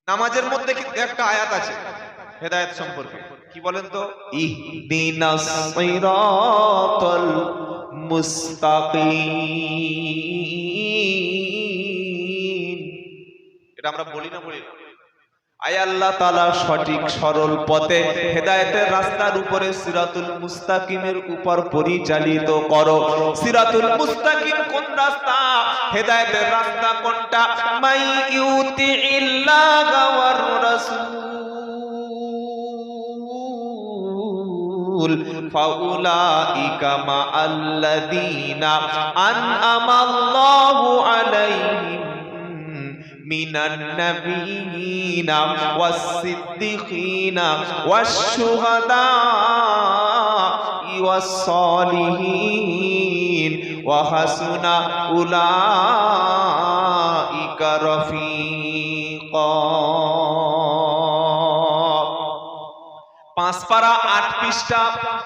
নামাজের মধ্যে কিন্তু একটা আয়াত আছে হেদায়েত সম্পর্কে, কি বলেন তো? ইহদিনাস সিরাতাল মুস্তাকিম। এটা আমরা বলি না? বলি না? আয় আল্লাহ তাআলা সঠিক সরল পথে হেদায়েতের রাস্তার উপরে সিরাতুল মুস্তাকিমের উপর পরিচালিত করো। সিরাতুল মুস্তাকিম কোন রাস্তা? হেদায়েতের রাস্তা কোনটা? মাই ইউতিইল্লাহা ওয়ার রাসূল ফাউলাইকা মাআল্লাযীনা আনআমাল্লাহু আলাইহিম মিনান নাবিয়িনা ওয়াস-সিদ্দিকিনা ওয়াশ-শুহাদা'i ওয়াস-সালিহিন ওয়া হাসুনা উলাইকা রফিকা। 5 পারা 8 পৃষ্ঠা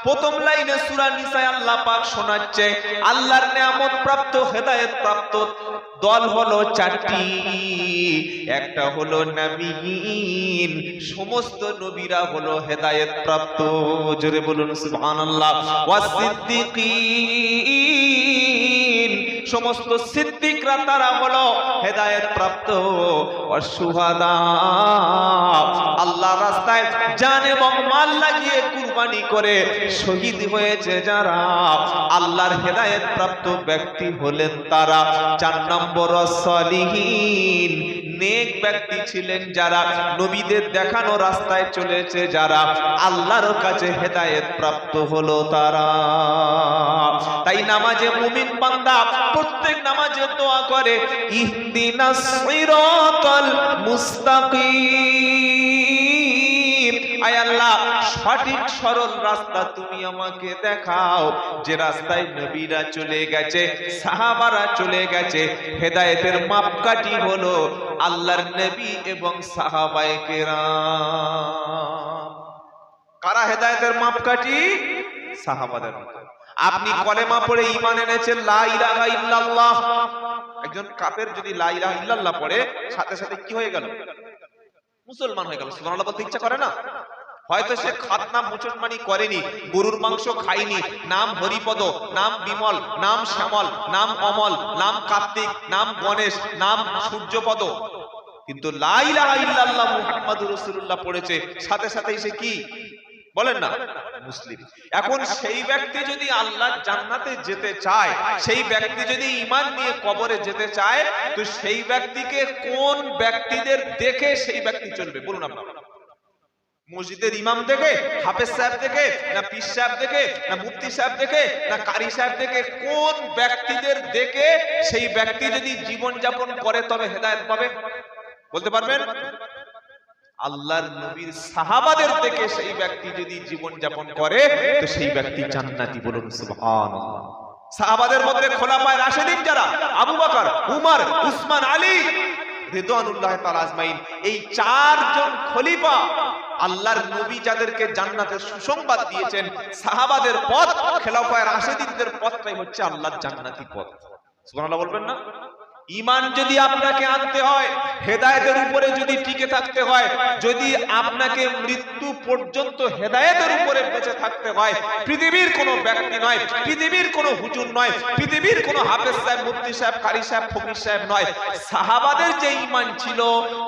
প্রথম লাইনে সূরা নিসায় আল্লাহ পাক শোনাচ্ছে আল্লাহর নিয়ামত প্রাপ্ত হেদায়েত প্রাপ্ত দল হলো 4টি। একটা হলো নবীন, সমস্ত নবীরা হলো হেদায়েত প্রাপ্ত, জোরে বলুন সুবহানাল্লাহ। ওয়াস-সিদ্দিকিন, সমস্ত সিদ্দিকরা তারা হলো হেদায়েত প্রাপ্ত। ওয়াশ-শুহাদা, আল্লাহর রাস্তায় জান এবং মাল লাগিয়ে কুরবানি করে শহীদ হয়েছে যারা, আল্লাহর হেদায়েত প্রাপ্ত ব্যক্তি হলেন তারা। 4 নম্বর সালিহিন, নেক ব্যক্তি ছিলেন যারা, নবীদের দেখানো রাস্তায় চলেছে যারা, আল্লাহর কাছে হেদায়েত প্রাপ্ত হলো তারা। তাই নামাজে মুমিন বান্দা প্রত্যেক নামাজে দোয়া করে ইহদিনাস সিরাতাল মুস্তাকিম, আয় আল্লাহ সঠিক সরল রাস্তা তুমি আমাকে দেখাও, যে রাস্তায় নবীরা চলে গেছে, সাহাবারা চলে গেছে। হেদায়েতের মাপকাঠি হলো আল্লাহর নবী এবং সাহাবায়ে কেরাম। কারা হেদায়েতের মাপকাঠি? সাহাবাদের মতো। আপনি কলেমা পড়ে ঈমান এনেছেন লা ইলাহা ইল্লাল্লাহ, একজন কাফের যদি লা ইলাহা ইল্লাল্লাহ পড়ে সাথে সাথে কি হয়ে গেল? মুসলমান হয়ে গেল। সুবহানাল্লাহ বলতে ইচ্ছা করে না? হয়তো সে খাতনা মুসলমানি করেনি, গরুর মাংস খায়নি, নাম হরিপদ, নাম বিমল, নাম শ্যামল, নাম অমল, নাম কার্তিক, নাম গণেশ, নাম সূর্যপদ, কিন্তু লা ইলাহা ইল্লাল্লাহ মুহাম্মাদুর রাসূলুল্লাহ পড়েছে, সাথে সাথেই সে কি বলেন না? মুসলিম। এখন সেই ব্যক্তি যদি আল্লাহর জান্নাতে যেতে চায়, সেই ব্যক্তি যদি ঈমান নিয়ে কবরে যেতে চায়, তো সেই ব্যক্তিকে কোন ব্যক্তিদের দেখে সেই ব্যক্তি চলবে বলুন আপনারা? মসজিদের ইমাম দেখে, হাফেজ সাহেব দেখে, না পীর সাহেব দেখে, না মুফতি সাহেব দেখে, না কারি সাহেব দেখে? কোন ব্যক্তিদের দেখে সেই ব্যক্তি যদি জীবন যাপন করে তবে হেদায়েত পাবে বলতে পারবেন? আল্লাহর নবীর সাহাবাদের থেকে সেই ব্যক্তি যদি জীবন যাপন করে তো সেই ব্যক্তি জান্নাতি, বলুন সুবহানাল্লাহ। সাহাবাদের মধ্যে খোলাফায়ে রাশিদিন যারা, আবু বকর, উমর, উসমান, আলী রিদওয়ানুল্লাহ তাআলা আজমাইন, এই 4 জন খলিফা আল্লাহর নবী যাদেরকে জান্নাতের সুসংবাদ দিয়েছেন, সাহাবাদের পথ, খোলাফায়ে রাশিদিনদের পথটাই হচ্ছে আল্লাহর জান্নাতি পথ। সুবহানাল্লাহ বলবেন না? ঈমান যদি আপনাকে আনতে হয়, হেদায়েতের উপরে যদি টিকে থাকতে হয়, যদি আপনাকে মৃত্যু পর্যন্ত হেদায়েতের উপরে বেঁচে থাকতে হয়, পৃথিবীর কোনো ব্যক্তি নয়, পৃথিবীর কোনো হুজুর নয়, পৃথিবীর কোনো হাফেজ সাহেব, মুফতি সাহেব, কারি সাহেব, ফকির সাহেব নয়, সাহাবাদের যে ঈমান ছিল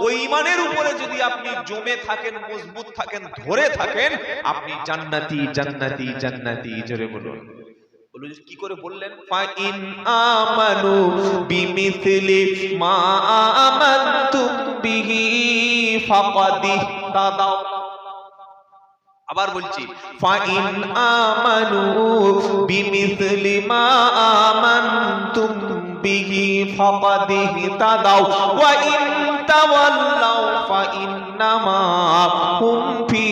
ওই ঈমানের উপরে যদি আপনি জমে থাকেন, মজবুত থাকেন, ধরে থাকেন, আপনি জান্নাতি, জান্নাতি, জান্নাতি। জোরে বলুন। কি করে বললেন? ফাইন আমানু বিমিসলি মা আমানতুম বিহি ফাকাদ ইহতাদাও। আবার বলছি, ফাইন আমানু বিমিসলি মা আমানতুম বিহি ফাকাদ ইহতাদাও ওয়া ইন তাওয়াল্লাও ফাইন্নামা হুম ফি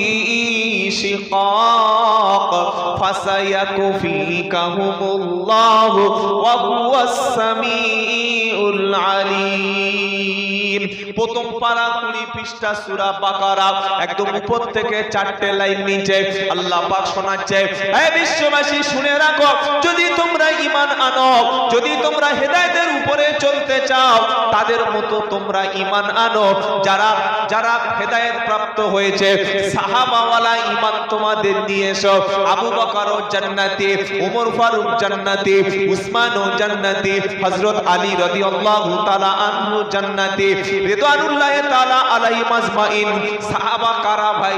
শিকাক ফাসায়াকুফিকাহুমুল্লাহু ওয়া হুয়াস সামিউল আলীম। রহিম, প্রথম পারা 20 পৃষ্ঠা সূরা বাকারা, একদম উপর থেকে 4টে লাইন নিচে আল্লাহ পাক শোনাচ্ছে, হে বিশ্ববাসী শুনে রাখো, যদি তোমরা ঈমান আনো, যদি তোমরা হেদায়েতের উপরে চলতে চাও, তাদের মতো তোমরা ঈমান আনো যারা যারা হেদায়েত প্রাপ্ত হয়েছে, সাহাবাওয়ালা ঈমান তোমাদের নিয়ে এসো। আবু বকরও জান্নাতি, ওমর ফারুক জান্নাতি, উসমানও জান্নাতি, হযরত আলী রাদিয়াল্লাহু তাআলা আনহু জান্নাতি, রিদওয়ানুল্লাহি তাআলা আলাইহিম আজমাইন। সাহাবা কারা ভাই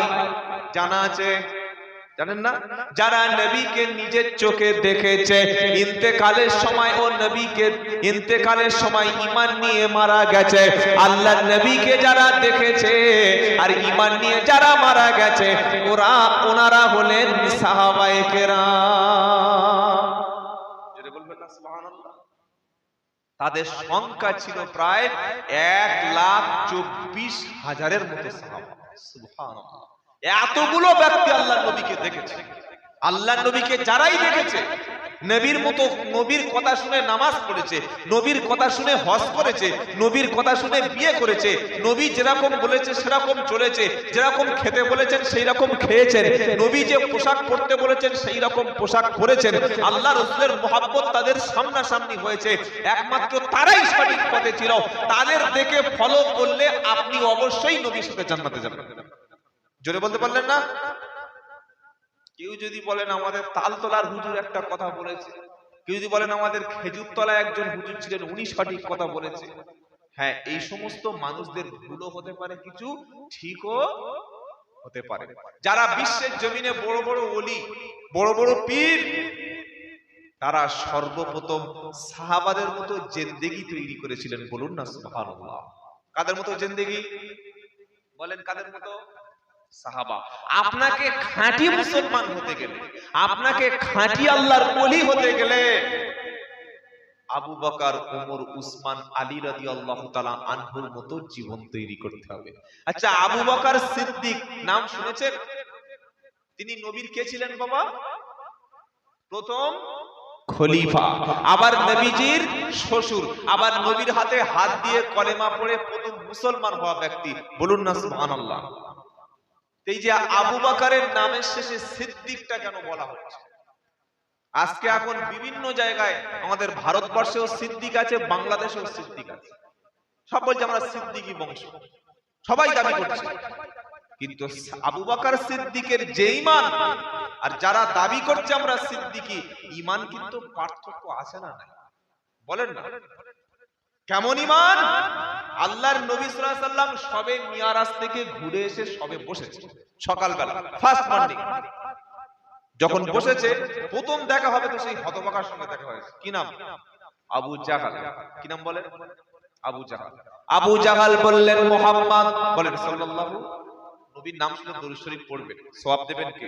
জানা আছে? জানেন না? যারা নবীকে নিজের চোখে দেখেছে, ইন্তেকালের সময় ও নবীকে ইন্তেকালের সময় ঈমান নিয়ে মারা গেছে। আল্লাহর নবীকে যারা দেখেছে আর ঈমান নিয়ে যারা মারা গেছে, ওনারা হলেন সাহাবায়ে কেরাম। জোরে বলবেন না সুবহানাল্লাহ। তাদের সংখ্যা ছিল প্রায় 1,24,000-এর মতো সাহাবা। সুবহানাল্লাহ। এতগুলো ব্যক্তি আল্লাহর নবীকে দেখেছে। আল্লাহর নবীকে যারাই দেখেছে, নবীর মতো নবীর কথা শুনে নামাজ পড়েছে, নবীর কথা শুনে হজ করেছে, নবীর কথা শুনে বিয়ে করেছে, নবী যেরকম বলেছে সেরকম চলেছে, যেরকম খেতে বলেছেন সেই রকম খেয়েছেন, নবী যে পোশাক পরতে বলেছেন সেই রকম পোশাক পরেছেন। আল্লাহ রাসূলের মহব্বত তাদের সামনাসামনি হয়েছে। একমাত্র তারাই সঠিক পথে ছিল। তাদের দেখে ফলো করলে আপনি অবশ্যই নবীর সাথে জান্নাতে যাবেন। জোরে বলতে পারলেন না? কেউ যদি বলেন আমাদের তালতলার হুজুর একটা কথা বলেছে, কেউ যদি বলেন আমাদের খেজুরতলায় একজন হুজুর ছিলেন উনি সঠিক কথা বলেছে, হ্যাঁ, এই সমস্ত মানুষদের ভুলও হতে পারে, কিছু ঠিকও হতে পারে। যারা বিশ্বের জমিনে বড় বড় ওলি, বড় বড় পীর, তারা সর্বপ্রথম সাহাবাদের মতো জিন্দেগি তৈরি করেছিলেন। বলুন না সুবহানাল্লাহ। কাদের মতো জিন্দেগি? বলেন কাদের মতো? সাহাবা। আপনাকে খাঁটি মুসলমান হতে গেলে, আপনাকে খাঁটি আল্লাহর ওলি হতে গেলে আবু বকর, ওমর, উসমান, আলী রাদিয়াল্লাহু তাআলা আনহুর মতো জীবন তৈরি করতে হবে। আচ্ছা, আবু বকর সিদ্দিক নাম শুনেছেন? তিনি নবীর কে ছিলেন বাবা? প্রথম খলিফা, আবার নবীজির শ্বশুর, আবার নবীর হাতে হাত দিয়ে কলেমা পড়ে প্রথম মুসলমান হওয়া ব্যক্তি। বলুন না সুবহানাল্লাহ। এই যে আবু বকরের নামের শেষে সিদ্দিকটা কেন বলা হচ্ছে? আজকে এখন বিভিন্ন জায়গায়, আমাদের ভারতবর্ষেও সিদ্দিক আছে, বাংলাদেশেও সিদ্দিক আছে, সব বলছে আমরা সিদ্দিকী বংশ, সবাই দাবি করছে। কিন্তু আবু বকর সিদ্দিকের যে ঈমান আর যারা দাবি করছে আমরা সিদ্দিকী, ঈমান কিন্তু পার্থক্য আছে না? বলেন না কেমন ঈমান? আল্লাহর নবী সাল্লাল্লাহু আলাইহি ওয়াসাল্লাম সবে মিরাজ থেকে ঘুরে এসে সবে বসেছে সকালবেলা, ফার্স্ট মর্নিং যখন বসেছে, প্রথম দেখা হবে তো সেই হতভাগার সঙ্গে দেখা হয়েছে। কি নাম? আবু জাহাল। কি নাম বলেন? আবু জাহাল। আবু জাহাল বললেন মুহাম্মদ, বলেন সাল্লাল্লাহু, নবীর নাম শুনে দরুদ শরীফ পড়বেন, সওয়াব দেবেন কে?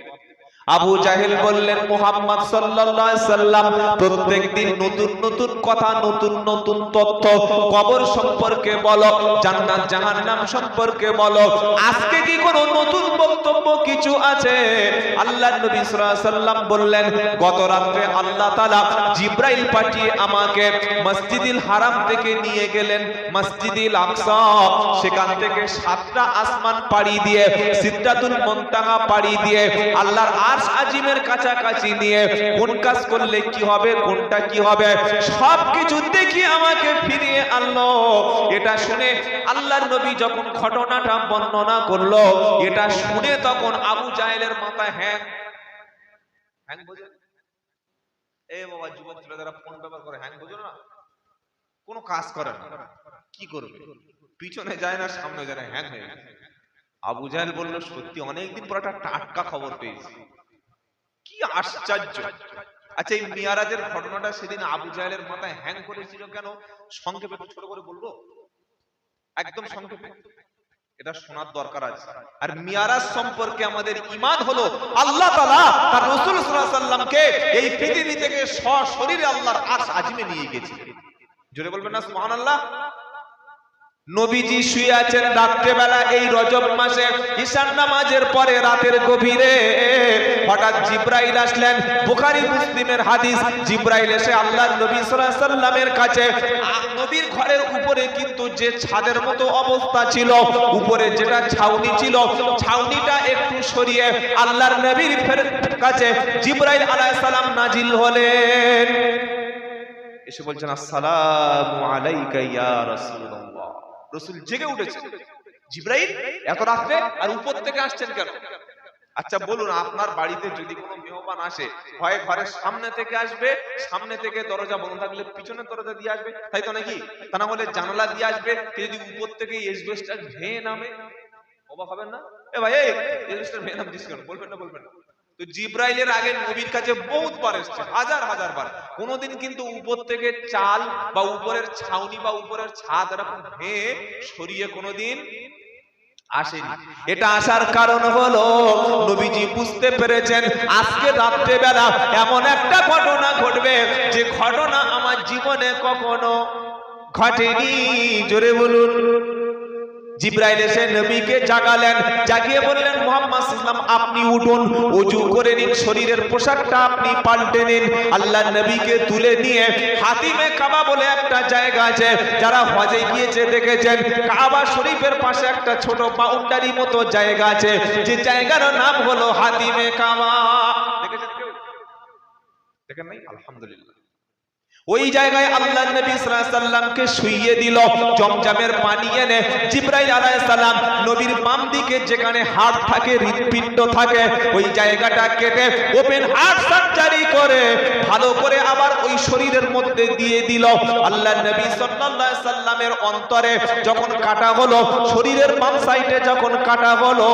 আবু জাহেল বললেন মুহাম্মদ সাল্লাল্লাহু আলাইহি সাল্লাম প্রত্যেকদিন নতুন নতুন কথা, নতুন নতুন তথ্য, কবর সম্পর্কে বলো, জান্নাত জাহান্নাম সম্পর্কে বলো, আজকে কি কোনো নতুন বক্তব্য কিছু আছে? আল্লাহর নবী সাল্লাল্লাহু আলাইহি সাল্লাম বললেন, গত রাতে আল্লাহ তাআলা জিবরাইল পাঠিয়ে আমাকে মসজিদুল হারাম থেকে নিয়ে গেলেন মসজিদুল আকসা, সেখান থেকে 7টা আসমান পাড়ি দিয়ে সিদরাতুল মুনতাহা পাড়ি দিয়ে আল্লাহর আরশ আজিমের কাছাকাছি নিয়ে কোন কাজ করলে কি হবে, কোনটা কি হবে সবকিছু দেখিয়ে আমাকে ফিরিয়ে আনলো। এটা শুনে আল্লাহর নবী যখন ঘটনাটা বর্ণনা করলো, এটা শুনে তখন আবু জাহেলের মাথায় হ্যাং বোঝে। এই বাবা, যুবক ছেলেরা ফোন ব্যবহার করে হ্যাং বোঝো না, কোনো কাজ করে না, কি করবে? পিছনে যায় না, সামনে যায় না, হ্যাং হয়ে গেছে। আবু জাহেল বলল, সত্যি অনেকদিন পর একটা টাটকা খবর পেয়েছি, কি আশ্চর্য। আচ্ছা, এই মিরাজের ঘটনাটা সেদিন আবু জাহেলের মাথায় হ্যাং করেছিল কেন? সংক্ষেপে একটু ছোট করে বলবো, একদম সংক্ষেপে, এটা শোনার দরকার আছে। আর মিরাজ সম্পর্কে আমাদের ঈমান হলো আল্লাহ তাআলা তার রাসূল সাল্লাল্লাহু আলাইহি সাল্লামকে এই পৃথিবী থেকে সশরীরে আল্লাহর আরশ আজিমে নিয়ে গেছিলেন। জোরে বলবেন না সুবহানাল্লাহ। নবীজি শুয়ে আছেন রাত্রেবেলা এই রজব মাসে ঈশান নামাজের পরে রাতের গভীরে হঠাৎ জিবরাইল আসলেন। বুখারী মুসলিমের হাদিস। জিবরাইল এসে আল্লাহর নবী সাল্লাল্লাহু আলাইহি সাল্লামের কাছে, নবীর ঘরের উপরে কিন্তু যে ছাদের মতো অবস্থা ছিল, উপরে যেটা ছাউনি ছিল, ছাউনিটা একটু সরিয়ে আল্লাহর নবীর কাছে জিবরাইল আলাইহিস সালাম নাজিল হলেন। এসে বলছেন, আসসালামু আলাইকা ইয়া রাসূলুল্লাহ। রাসূল জেগে উঠেছে। জিবরাইল এত রাতে আর উপর থেকে আসছেন কেন? আচ্ছা বলুন, আপনার বাড়িতে যদি কোনো মেহমান আসে, হয় ঘরের সামনে থেকে আসবে, সামনে থেকে দরজা বন্ধ থাকলে পিছনের দরজা দিয়ে আসবে, তাই তো নাকি? তা না হলে জানালা দিয়ে আসবে। যদি উপর থেকে এসবেস্টার ভেঙে নামে, অবাক হবেন না? এ ভাই, এই এসবেস্টার ভেঙে নাম দিস কেন? বলবেন না? বলবেন না? তো জিবরাইলের আগে নবীর কাছে বহুতবার এসেছে, হাজার হাজার বার। কোনোদিন কিন্তু উপর থেকে চাল বা উপরের ছাউনি বা উপরের ছাদ এরকম ভেঙে সরিয়ে কোনোদিন আসেনি। এটা আসার কারণ হলো নবীজি বুঝতে পেরেছেন আজকে রাত্রে বেলা এমন একটা ঘটনা ঘটবে যে ঘটনা আমার জীবনে কখনো ঘটেনি। জোরে বলুন। জিবরাইল এসে নবীকে জাগালেন, জাগিয়ে বললেন, মুহাম্মদ সাল্লাল্লাহু আলাইহি ওয়াসাল্লাম আপনি উঠুন, ওযু করে নিন, শরীরের পোশাকটা আপনি পাল্টে নিন। আল্লাহর নবীকে তুলে নিয়ে হাতিমে কাবা বলে একটা জায়গা আছে, যারা হজে গিয়েছে দেখেছেন, কাবা শরীফের পাশে একটা ছোট বাউন্ডারি মতো জায়গা আছে, যে জায়গার নাম হলো হাতিমে কাবা। দেখেছেন কেউ? দেখেন নাই? আলহামদুলিল্লাহ। ওই জায়গায় আল্লাহর নবী সাল্লাল্লাহু আলাইহি সাল্লামকে শুইয়ে দিল। জমজমের পানি এনে জিবরাইল আলাইহিস সালাম নবীর বাম দিকে যেখানে হাড় থাকে, হৃৎপিণ্ড থাকে, ওই জায়গাটা কেটে ওপেন হার্ট সার্জারি করে ভালো করে আবার ওই শরীরের মধ্যে দিয়ে দিল। আল্লাহর নবী সাল্লাল্লাহু আলাইহি সাল্লামের অন্তরে যখন কাটা হলো, শরীরের বাম সাইডে যখন কাটা হলো,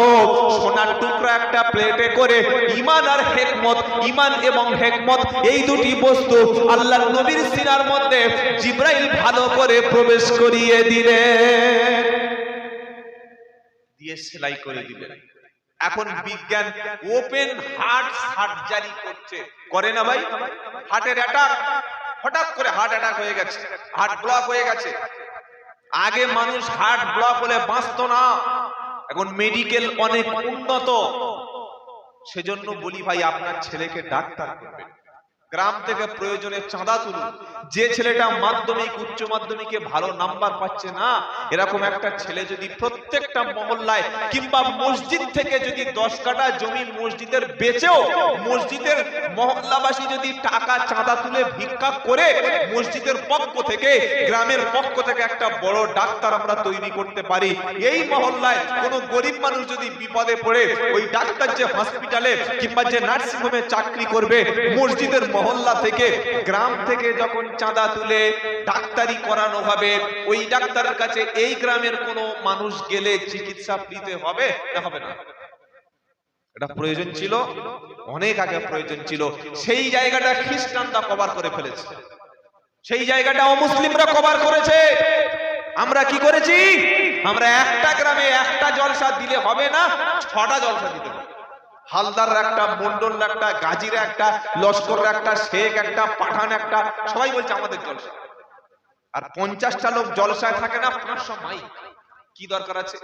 সোনার টুকরা একটা প্লেটে করে ঈমান আর হিকমত, ঈমান এবং হিকমত এই দুটি বস্তু আল্লাহর নবীর সিনার মধ্যে জিবরাইল ভালো করে প্রবেশ করিয়ে দিলেন, দিয়ে সেলাই করে দিলেন। এখন বিজ্ঞান ওপেন হার্ট সার্জারি করছে, করে না ভাই? হার্টের অ্যাটাক, হঠাৎ করে হার্ট অ্যাটাক হয়ে গেছে, হার্ট ব্লক হয়ে গেছে। আগে মানুষ হার্ট ব্লক হলে বাঁচতো না, এখন মেডিকেল অনেক উন্নত। সেজন্য বলি ভাই, আপনার ছেলেকে ডাক্তার করবেন। গ্রাম থেকে প্রয়োজনে চাঁদা তুলুন। যে ছেলেটা মাধ্যমিক উচ্চ মাধ্যমিকে ভালো নাম্বার পাচ্ছে না, এরকম একটা ছেলে যদি প্রত্যেকটা মহল্লায় কিংবা মসজিদ থেকে যদি 10 কাঠা জমি মসজিদের বেচেও, মসজিদের মহল্লাবাসী যদি টাকা চাঁদা তুলে ভিক্ষা করে, মসজিদের পক্ষ থেকে, গ্রামের পক্ষ থেকে একটা বড় ডাক্তার আমরা তৈরি করতে পারি। এই মহল্লায় কোনো গরিব মানুষ যদি বিপদে পড়ে, ওই ডাক্তার যে হসপিটালে কিংবা যে নার্সিং হোমে চাকরি করবে, মসজিদের মহল্লা থেকে, গ্রাম থেকে যখন চাঁদা তুলে ডাক্তারি করানো হবে, ওই ডাক্তারের কাছে এই গ্রামের কোনো মানুষ গেলে চিকিৎসা ফ্রিতে হবে না হবে না? এটা প্রয়োজন ছিল, অনেক আগে প্রয়োজন ছিল। সেই জায়গাটা খ্রিস্টানরা কভার করে ফেলেছে, সেই জায়গাটা অমুসলিমরা কভার করেছে। আমরা কি করেছি? আমরা একটা গ্রামে একটা জলসা দিলে হবে না, 6টা জলসা দিতে হবে। হালদার একটা, মন্ডল একটা, গাজীর একটা, লস্কর একটা, শেখ একটা, পাঠান একটা, সবাই বলছে আমাদের জলসা। আর 50টা লোক জলসায় থাকে না, 500 মাইক। কি দরকার আছে?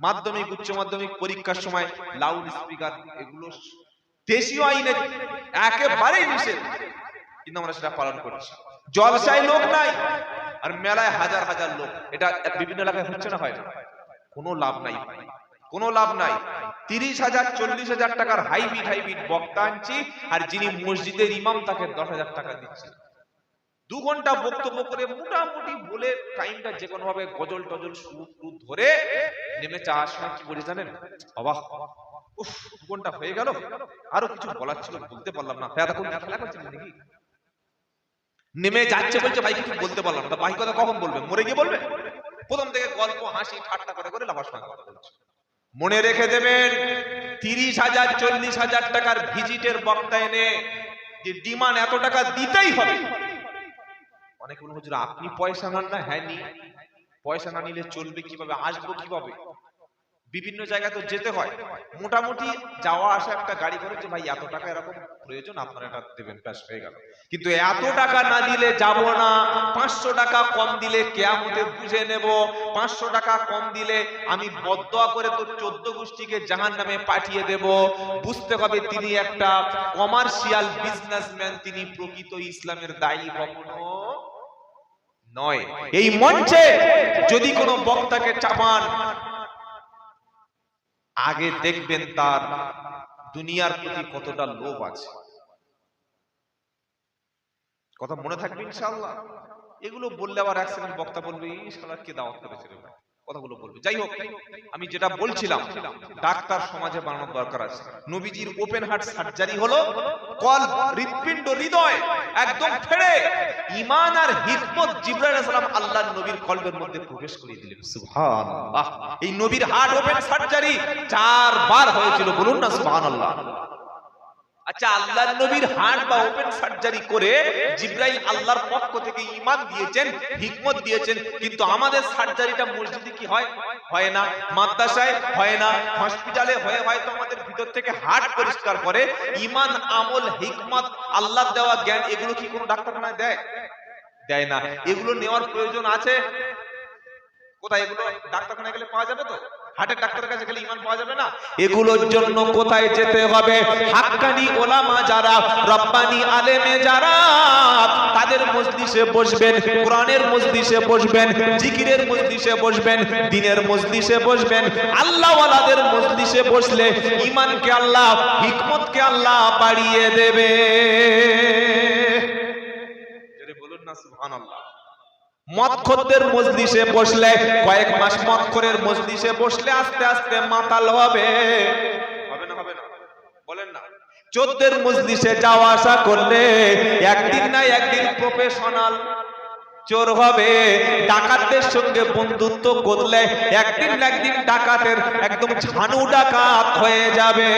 মাধ্যমিক উচ্চ মাধ্যমিক পরীক্ষার সময় লাউড স্পিকার, এগুলো দেশীয় আইনে একেবারেই নিষেধ, কিন্তু আমরা সেটা পালন করছি। জলসায় লোক নাই আর মেলায় হাজার হাজার লোক। এটা বিভিন্ন এলাকায় হচ্ছে না, হয় না? কোনো লাভ নাই, কোনো লাভ নাই। 30,000 40,000 টাকার হাইব্রিড বক্তা আনছি, আর যিনি মসজিদের ইমাম তাকে 10,000 টাকা দিচ্ছে। 2 ঘন্টা বক্তব্য করে মোটামুটি বলে টাইমটা যে কোনো ভাবে গজল টজল সুর ধরে নেমে যাওয়ার সময় কি বলে জানেন? অবাক, উফ 2 ঘন্টা হয়ে গেল, আরো কিছু বলার ছিল বলতে পারলাম না। এখন খেলা করছেন নাকি? নেমে যাচ্ছে, বলছে ভাই কিছু বলতে পারলাম না। ভাই কথা কখন বলবে? মরে গিয়ে বলবে? প্রথম থেকে গল্প হাসি ঠাট্টা করে লাভার সঙ্গে কথা বলছে। মনে রেখে দেবেন, 30,000 40,000 টাকার ভিজিটের বক্তা এনে যে ডিমান্ড এত টাকা দিতেই হবে। অনেক হুজুর আপনি পয়সা নেন না? হ্যাঁ নি। পয়সা না নিলে চলবে কিভাবে? আসবো কিভাবে? বিভিন্ন জায়গায় তো যেতে হয়, মোটামুটি যাওয়া আসা একটা গাড়ি করে যে ভাই এত টাকা এরকম প্রয়োজন, আপনারা এটা দেবেন, ব্যাস হয়ে গেল। কিন্তু এত টাকা না দিলে যাব না, 500 টাকা কম দিলে কিয়ামতে বুঝে নেব, 500 টাকা কম দিলে আমি বদদোয়া করে তো 14 গোষ্ঠীকে জাহান্নামে পাঠিয়ে দেব। বুঝতে হবে তিনি একটা কমার্শিয়াল বিজনেসম্যান, তিনি প্রকৃত ইসলামের দায়ী কখনো নয়। এই মঞ্চে যদি কোনো বক্তাকে চাপান, আগে দেখবেন তার দুনিয়ার প্রতি কতটা লোভ আছে। কথা মনে থাকবে ইনশাআল্লাহ। এগুলো বললে আবার এক সেকেন্ড বক্তা বলবে এই শালা কে দাওয়াত করেছে রে ভাই, কথাগুলো বলবে। যাই হোক, আমি যেটা বলছিলাম, ডাক্তার সমাজে বানানোর দরকার আছে। নবীজির ওপেন হার্ট সার্জারি হলো, কল, হৃৎপিণ্ড, হৃদয় একদম ফেড়ে ঈমান আর হিকমত জিবরাইল আলাইহিস সালাম আল্লাহর নবীর কলবের মধ্যে প্রবেশ করে দিলেন। সুবহানাল্লাহ। এই নবীর হার্ট ওপেন সার্জারি 4 বার হয়েছিল, বলুন না সুবহানাল্লাহ। আচ্ছা, আল্লাহর নবীর হার্ট বা ওপেন সার্জারি করে জিবরাইল আল্লাহর পক্ষ থেকে ঈমান দিয়েছেন, হিকমত দিয়েছেন, কিন্তু আমাদের সার্জারিটা মসজিদে কি হয়? হয় না। মাদ্রাসায় হয় না, হসপিটালে হয়ে হয়তো আমাদের ভিতর থেকে হার্ট পরিষ্কার করে। ঈমান, আমল, হিকমত, আল্লাহর দেওয়া জ্ঞান, এগুলো কি কোনো ডাক্তারখানায় দেয়? দেয় না। এগুলো নেওয়ার প্রয়োজন আছে কোথায়? এগুলো ডাক্তারখানায় গেলে পাওয়া যাবে তো? হার্টের ডাক্তারের কাছে গেলে ঈমান পাওয়া যাবে না? এগুলোর জন্য কোথায় যেতে হবে? হাক্কানি ওলামা যারা, রব্বানি আলেমে যারা, তাদের মজলিসে বসবেন, কোরআনের মজলিসে বসবেন, জিকিরের মজলিসে বসবেন, দ্বীনের মজলিসে বসবেন। আল্লাহ ওয়ালাদের মজলিসে বসলে ঈমানকে আল্লাহ, হিকমতকে আল্লাহ বাড়িয়ে দেবে। জোরে বলুন না সুবহানাল্লাহ। মদখোরদের মজলিসে বসলে, কয়েক মাস মদখোরের মজলিসে বসলে আস্তে আস্তে মাতাল হবে। হবে না? হবে না? বলেন না। চোরদের মজলিসে যাওয়া আসা করলে একদিন না একদিন প্রফেশনাল চোর হবে। ডাকাতদের সঙ্গে বন্ধুত্ব করলে একদিন না একদিন ডাকাতের একদম ঝানু ডাকাত হয়ে যাবে।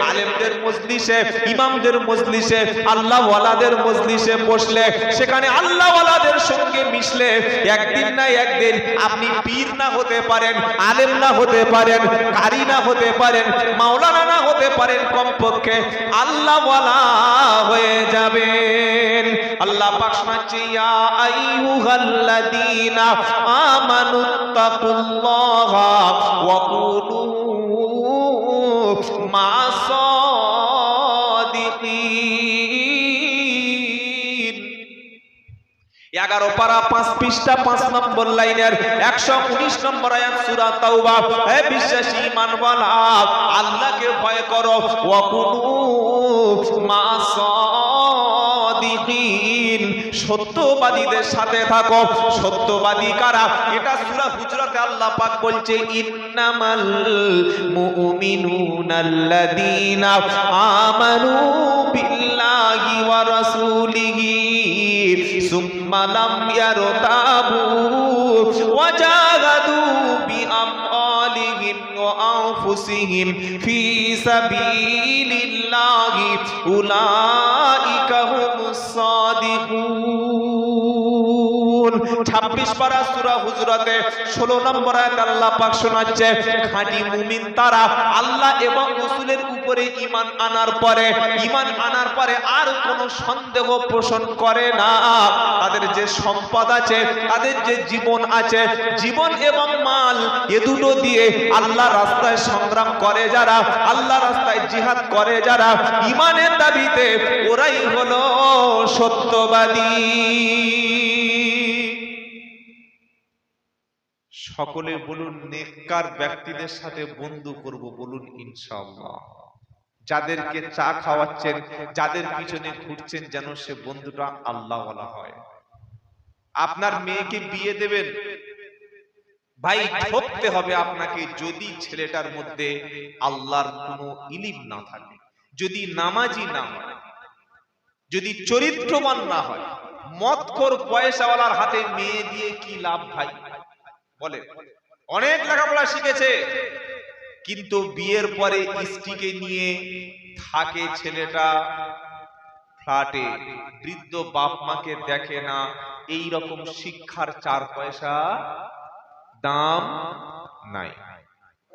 আলেমদের মজলিসে, ইমামদের মজলিসে, আল্লাহ ওয়ালাদের মজলিসে বসলে, সেখানে আল্লাহ ওয়ালাদের সঙ্গে মিশলে একদিন না একদিন আপনি পীর না হতে পারেন, আলেম না হতে পারেন, কারি না হতে পারেন, মাওলানা না হতে পারেন, কমপক্ষে আল্লাহ ওয়ালা হয়ে যাবেন। আল্লাহ পাক শোনাচ্ছে, ইয়া আইয়ুহাল্লাযীনা আমানুত্তাকুল্লাহা ওয়া কুনু মা'আস সাদিকিন। 11 পারা 5 পৃষ্ঠা 5 নম্বর লাইনের 119 নম্বর আয়াত সূরা তাওবা। হে বিশ্বাসী ঈমানওয়ালা, আল্লাহকে ভয় করো। ওয়া কুনু মা'আস সাদিকিন, সত্যবাদীদের সাথে থাকো। সত্যবাদী কারা? এটা সূরা হুজরাতে আল্লাহ পাক বলছে, ইন্নামাল মুমিনুনাল্লাযীনা আমানু বিল্লাহি ওয়া রাসূলিহি সুম্মা লাম ইয়ারতাবু ওয়া জাহাদু বিআমওয়ালিহিম ওয়া আনফুসিহিম ফি সাবিলিল্লাহি উলাইকা হুমুস সাদিকুন। 26 পারা সূরা হুজরাতে 16 নম্বর আয়াত আল্লাহ পাক শোনাচ্ছে, খাঁটি মুমিন তারা আল্লাহ এবং রাসূলের উপরে ঈমান আনার পরে আর কোনো সন্দেহ পোষণ করে না। তাদের যে সম্পদ আছে, তাদের যে জীবন আছে, জীবন এবং মাল, এ দুটো দিয়ে আল্লাহ রাস্তায় সংগ্রাম করে যারা, আল্লাহ রাস্তায় জিহাদ করে যারা, ঈমানের দাবিতে, ওরাই হলো সত্যবাদী। সকলে বলুন, নেককার ব্যক্তিদের সাথে বন্ধু করব, বলুন ইনশাআল্লাহ। যাদেরকে চা খাওয়াচ্ছেন, যাদের পিছনে ঘুরছেন, যেন সে বন্ধুটা আল্লাহওয়ালা হয়। আপনার মেয়েকে বিয়ে দেবেন, ভাই ঠকতে হবে আপনাকে যদি ছেলেটার মধ্যে আল্লাহর কোনো ইলম না থাকে, যদি নামাজি না হয়, যদি চরিত্রবান না হয়। মদখোর পয়সাওয়ালার হাতে মেয়ে দিয়ে কি লাভ ভাই? বলে অনেক লেখাপড়া শিখেছে, কিন্তু বিয়ের পরে স্ত্রীকে নিয়ে থাকে ছেলেটা ফ্ল্যাটে, বৃদ্ধ বাপ মাকে দেখে না। এই রকম শিক্ষার 4 পয়সা দাম নাই।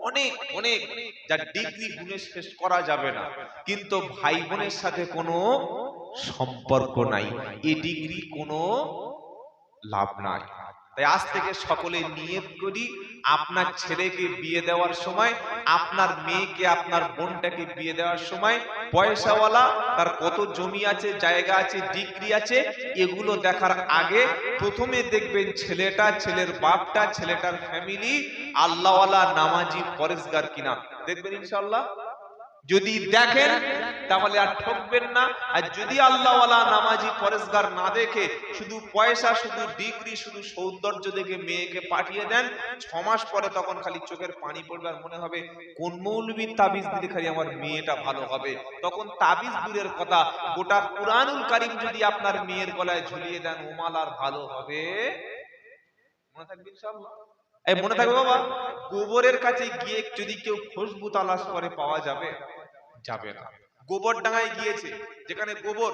অনেক অনেক, যা ডিগ্রি গুণে শেষ করা যাবে না, কিন্তু ভাই বোনের সাথে কোনো সম্পর্ক নাই, এই ডিগ্রি কোনো লাভ নাই। তাই আজ থেকে সকলে নিয়ত করি, আপনার ছেলেকে বিয়ে দেওয়ার সময়, আপনার মেয়েকে, আপনার বোনটাকে বিয়ে দেওয়ার সময় পয়সাওয়ালা, তার কত জমি আছে, জায়গা আছে, ডিগ্রি আছে, এগুলো দেখার আগে প্রথমে দেখবেন ছেলেটা, ছেলের বাপটা, ছেলেটার ফ্যামিলি আল্লাহওয়ালা, নামাজি, পরেশগার কিনা, দেখবেন ইনশাআল্লাহ। যদি দেখেন তাহলে আর ঠকবেন না। আর যদি আল্লাহওয়ালা, নামাজি, পরেশগার না দেখে শুধু পয়সা, শুধু ডিগ্রি, শুধু সৌন্দর্য দেখে মেয়েকে পাঠিয়ে দেন, 6 মাস পরে তখন খালি চোখের পানি পড়বে আর মনে হবে কোন মৌলবীর তাবিজ দিলে খালি আমার মেয়েটা ভালো হবে। তখন তাবিজ দূরের কথা, গোটা কুরআনুল কারীম যদি আপনার মেয়ের গলায় ঝুলিয়ে দেন, ওমাল আর ভালো হবে। মনে থাকবে ইনশাআল্লাহ। এই মনে থাকবে বাবা, গোবরের কাছে গিয়ে যদি কেউ খুশবু তালাশ করে পাওয়া যাবে? যাবে না। গোবর ডাঙায় গিয়েছে, যেখানে গোবর,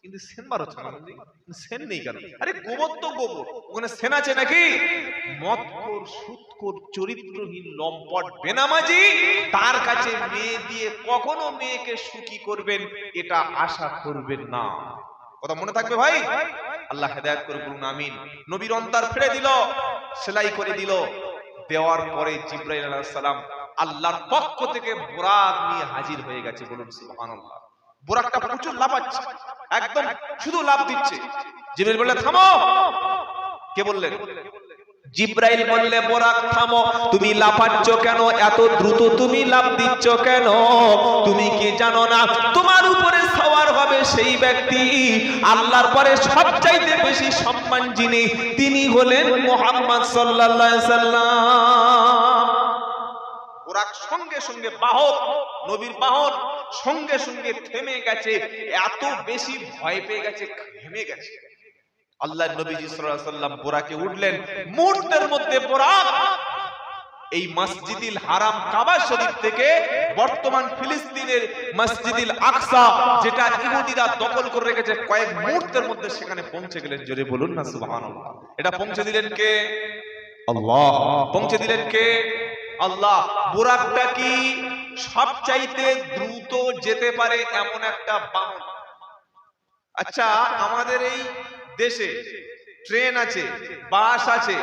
কিন্তু সেন বার হচ্ছে না, সেন নেই কেন? আরে গোবর তো গোবর, ওখানে সেন আছে নাকি? মদখোর, সুদখোর, চরিত্রহীন, লম্পট, বেনামাজি, তার কাছে মেয়ে দিয়ে কখনো মেয়েকে সুখী করবেন এটা আশা করবেন না। কথা মনে থাকবে ভাই। আল্লাহ হেদায়েত করে বলুন আমিন। নবীর অন্তর ফেলে দিল, সেলাই করে দিল, দেওয়ার পরে জিবরাইল আলাইহিস সালাম আল্লাহর পক্ষ থেকে বুরাক নিয়ে হাজির হয়ে গেছে। বলুন সুবহানাল্লাহ। বুরাকটা প্রচুর লাফাচ্ছে, একদম শুধু লাফ দিচ্ছে। জিবরাইল বললেন থামো। কে বললেন? জিবরাইল বললে বুরাক থামো, তুমি লাফাচ্ছ কেন? এত দ্রুত তুমি লাফ দিচ্ছ কেন? তুমি কি জানো না তোমার উপরে সওয়ার হবে সেই ব্যক্তি আল্লাহর পরে সবচাইতে বেশি সম্মান যিনি, তিনি হলেন মুহাম্মদ সাল্লাল্লাহু আলাইহি সাল্লাম। বুরাক সঙ্গে সঙ্গে বাহক, নবীর বাহন সঙ্গে সঙ্গে থেমে গেছে, এত বেশি ভয় পেয়ে গেছে, থেমে গেছে। আল্লাহর নবীজি সাল্লাল্লাহু আলাইহি সাল্লাম বুরাকে উঠলেন, মুহূর্তের মধ্যে বুরাক এই মসজিদুল হারাম কাবা শরীফ থেকে বর্তমান ফিলিস্তিনের মসজিদুল আকসা, যেটা ইহুদিরা দখল করে রেখেছে, কয়েক মুহূর্তের মধ্যে সেখানে পৌঁছে গেলেন। জোরে বলুন না সুবহানাল্লাহ। এটা পৌঁছে দিলেন কে? আল্লাহ। পৌঁছে দিলেন কে? আল্লাহ। বুরাকটা কি সবচাইতে দ্রুত যেতে পারে এমন একটা বাহন। আচ্ছা, আমাদের এই দেশে ট্রেন আছে, বাস আছে,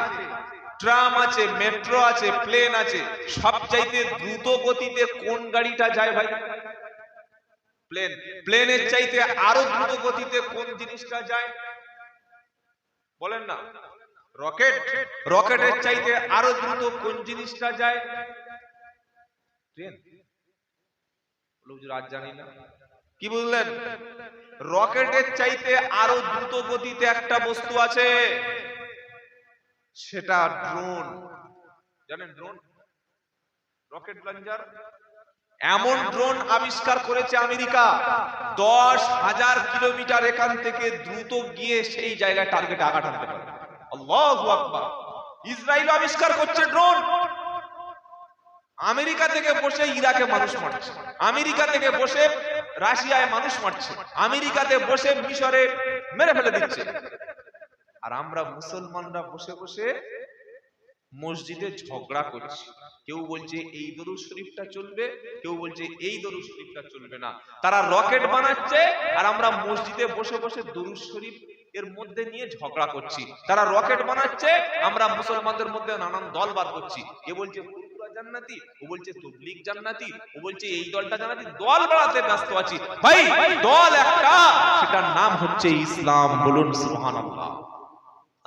ট্রাম আছে, মেট্রো আছে, প্লেন আছে, সবচাইতে দ্রুত গতিতে কোন গাড়িটা যায় ভাই? প্লেন। প্লেনের চাইতে আরো দ্রুত গতিতে কোন জিনিসটা যায়? বলেন না। রকেট। রকেটের চাইতে আরো দ্রুত কোন জিনিসটা যায়? ট্রেন। আজ জানি না। কি বুঝলেন? রকেটের চাইতে আরো দ্রুত গতিতে একটা বস্তু আছে, সেটা ড্রোন। জানেন ড্রোন? Rocket launcher. এমন ড্রোন আবিষ্কার করেছে আমেরিকা, 10,000 কিলোমিটার এখান থেকে দ্রুত গিয়ে সেই জায়গায় টার্গেটে আঘাত আনতে পারে। আল্লাহু আকবার। ইসরায়েল আবিষ্কার করছে ড্রোন। আমেরিকা থেকে বসে ইরাকে মানুষ মারছে, আমেরিকা থেকে বসে রাশিয়ায় মানুষ মারছে, আমেরিকাতে বসে মিশরে মেরে ফেলে দিচ্ছে। আর আমরা মুসলমানরা বসে বসে মসজিদে ঝগড়া করছি। কেউ বলছে এই দরুদ শরীফটা চলবে, কেউ বলছে এই দরুদ শরীফটা চলবে না। তারা রকেট বানাচ্ছে আর আমরা মসজিদে বসে বসে দরুদ শরীফ এর মধ্যে নিয়ে ঝগড়া করছি। তারা রকেট বানাচ্ছে, আমরা মুসলমানদের মধ্যে নানান দল বার করছি। কে বলছে ফুরফুরা জান্নাতি, ও বলছে তাবলীগ জান্নাতি, ও বলছে এই দলটা জান্নাতি। দল বাড়াতে ব্যস্ত আছি ভাই। দল একটা, সেটার নাম হচ্ছে ইসলাম। বলুন সুবহানাল্লাহ।